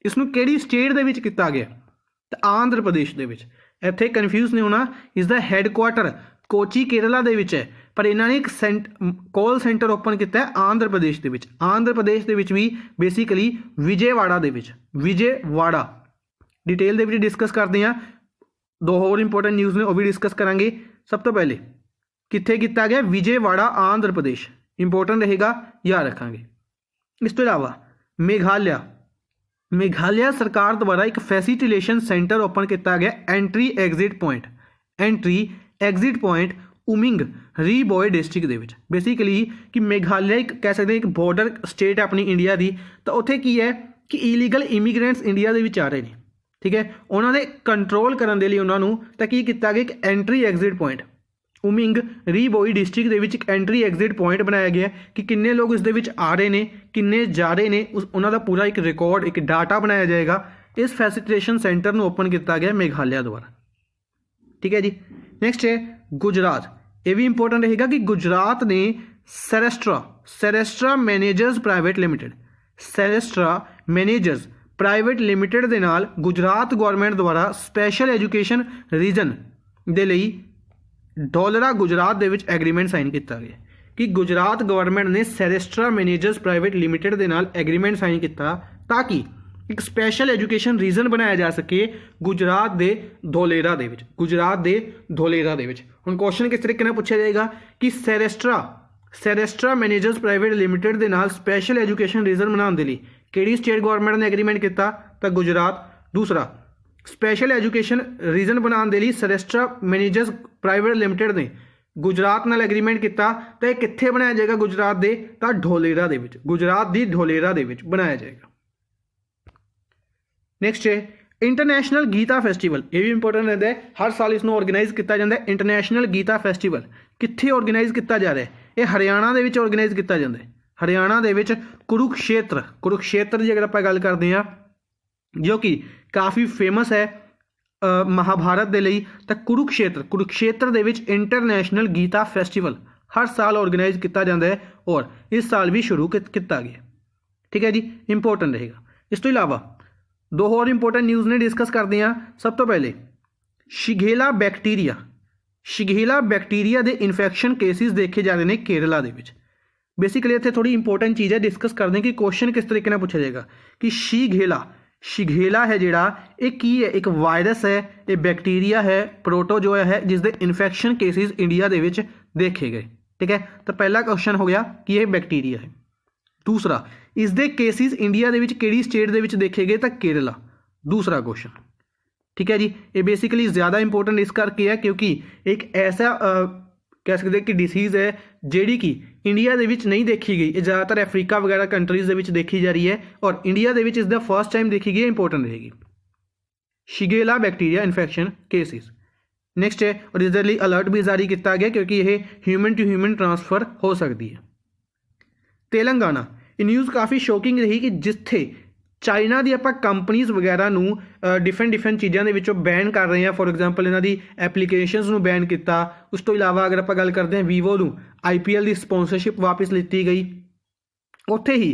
इसनूं किहड़ी स्टेट दे विच किया गया? तो आंध्र प्रदेश दे विच। इत्थे कन्फ्यूज नहीं होना, इसका हैडकुआटर कोची केरला दे विच है, पर इन्होंने एक कॉल सेंटर ओपन किया है आंध्र प्रदेश के विच। आंध्र प्रदेश के विच भी बेसिकली विजयवाड़ा दे विच। विजयवाड़ा डिटेल दे विच डिस्कस करते हैं। 2 होर इंपॉर्टेंट न्यूज़ ने वो भी डिस्कस करांगे। सब तो पहले कित्थे किया गया? विजयवाड़ा आंध्र प्रदेश, इंपॉर्टेंट रहेगा, याद रखेंगे। इस तो इलावा मेघालय सरकार द्वारा एक फैसिलिटेशन सेंटर ओपन किया गया एंट्री एग्जिट पॉइंट उमिंग रीबॉय डिस्ट्रिक्ट दे विच। बेसिकली कि मेघालय एक कह सकते हैं एक बॉर्डर स्टेट है अपनी इंडिया की, तो उत्थे की है कि इलीगल इमीग्रेंट्स इंडिया दे विच आ रहे हैं। ठीक है, उन्होंने कंट्रोल करने के लिए उन्होंने तो की किया गया एक एंट्री एग्जिट पॉइंट उमिंग रीबोई डिस्ट्रिक्ट के एक एंट्री एग्जिट पॉइंट बनाया गया कि किन्ने लोग इस दे आ रहे हैं किन्ने जा रहे हैं उन्होंने पूरा एक रिकॉर्ड एक डाटा बनाया जाएगा। इस फैसिलिटेशन सेंटर को ओपन किया गया मेघालय द्वारा। ठीक है जी, नेक्स्ट है गुजरात। ये भी इंपॉर्टेंट रहेगा कि गुजरात ने सैरेस्ट्रा मैनेजर्स प्राइवेट लिमिटेड सैरेस्ट्रा मैनेजर्स प्राइवेट लिमिटेड के नाल गुजरात गवर्नमेंट द्वारा स्पैशल एजुकेशन रीजन के लिए डॉलरा गुजरात के एग्रीमेंट साइन किया गया कि गुजरात गवर्नमेंट ने सैरेस्ट्रा मैनेजर्स प्राइवेट लिमिटेड के नाल एग्रीमेंट साइन किया ताकि एक स्पैशल एजुकेशन रीजन बनाया जा सके गुजरात के धोलेरा दे विच गुजरात के धोलेरा दे विच। हुण क्वेश्चन किस तरीके पूछा जाएगा कि सैरेस्ट्रा मैनेजर्स प्राइवेट लिमिटेड के नाल स्पैशल एजुकेशन रीजन बनाने के लिए किहड़ी स्टेट गवर्नमेंट ने एग्रीमेंट किया तो गुजरात। दूसरा स्पैशल एजुकेशन रीजन बनाने के लिए सैरेस्ट्रा मैनेजर्स प्राइवेट लिमिटेड ने गुजरात नाल एग्रीमेंट किया तो यह कित्थे बनाया जाएगा गुजरात के तो ढोलेरा दे विच गुजरात की ढोलेरा दे विच बनाया जाएगा। नेक्स्ट है इंटरनेशनल गीता फेस्टिवल। ये भी इंपॉर्टेंट रहता है, हर साल इसको ऑर्गेनाइज किया जाता है। इंटरनेशनल गीता फेस्टिवल कित्थे ऑर्गेनाइज किया जा रहा है, ये हरियाणा के विच ऑर्गेनाइज किया जाता है। हरियाणा के विच कुरुक्षेत्र की अगर आप गल करते हैं जो कि काफ़ी फेमस है महाभारत के लिए, तो कुरुक्षेत्र के विच इंटरनेशनल गीता फेस्टिवल हर साल ऑर्गेनाइज किया जाता है और इस साल भी शुरू किया गया। ठीक है जी, इंपॉर्टेंट रहेगा। इस तो इलावा दो और इंपॉर्टेंट न्यूज़ ने डिस्कस करते हैं। सब तो पहले शिगेला बैक्टीरिया के इन्फेक्शन केसिस देखे जा रहे हैं केरला के विच। बेसिकली इतने थोड़ी इंपॉर्टेंट चीज़ है, डिस्कस करते हैं कि क्वेश्चन किस तरीके से पूछा जाएगा कि शिगेला है जिहड़ा ये की है, एक वायरस है, ये बैक्टीरिया है, प्रोटोजोआ है जिसके इन्फेक्शन केसिस इंडिया के विच देखे गए। ठीक है, तो पहला क्वेश्चन हो गया कि यह बैक्टीरिया है। दूसरा इसके केसिस इंडिया के किहड़ी स्टेट के देखे गए तो केरला, दूसरा क्वेश्चन। ठीक है जी, ये बेसिकली ज़्यादा इंपॉर्टेंट इस करके है क्योंकि एक ऐसा कह सकते हैं कि डिसीज़ है जिहड़ी कि इंडिया के नहीं देखी गई, ज़्यादातर अफ्रीका वगैरह कंट्रीज़ के देखी जा रही है और इंडिया के इसका फर्स्ट टाइम देखी गई, इंपॉर्टेंट रहेगी Shigella bacteria infection cases. Next है और इसके लिए अलर्ट भी जारी किया गया क्योंकि यह ह्यूमन टू ह्यूमन ट्रांसफर हो सकती है। तेलंगाना, ये न्यूज़ काफ़ी शॉकिंग रही कि जिथे चाइना की आप कंपनीज़ वगैरह डिफरेंट चीज़ों के बैन कर रहे हैं। फॉर एग्जाम्पल इन्हों की एप्लीकेशनस बैन किया। उस तो इलावा अगर आप गल करते हैं वीवो IPL की स्पॉन्सरशिप वापस लीती गई। उत्थे ही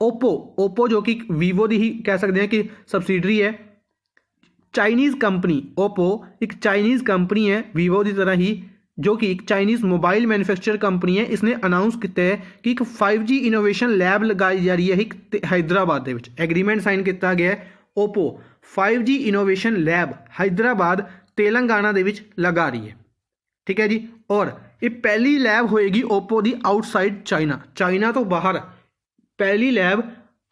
ओप्पो जो कि वीवो की ही कह सकते हैं कि सबसिडरी है, चाइनीज़ कंपनी ओप्पो एक चाइनीज़ कंपनी है वीवो की तरह ही जो कि एक चाइनीज़ मोबाइल मैन्युफैक्चर कंपनी है। इसने अनाउंस किया है कि एक 5G इनोवेशन लैब लगाई जा रही है एक हैदराबाद के विच। एग्रीमेंट साइन किया गया है, Oppo 5G innovation lab Hyderabad Telangana के विच लगा रही है। ठीक है जी, और ये पहली लैब होएगी ओप्पो की आउटसाइड चाइना तो बाहर पहली लैब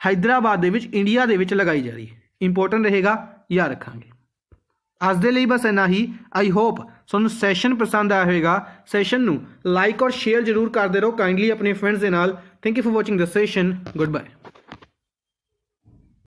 हैदराबाद के विच इंडिया के विच लगाई जा रही है। इंपॉर्टेंट रहेगा, याद रखांगे। आज दे लिए बस इन्ना ही। आई होप तुहानूं सैशन पसंद आया होगा। सैशन नूं लाइक और शेयर जरूर करते रहो काइंडली अपने फ्रेंड्स के नाल। Thank you for watching the session. Good bye.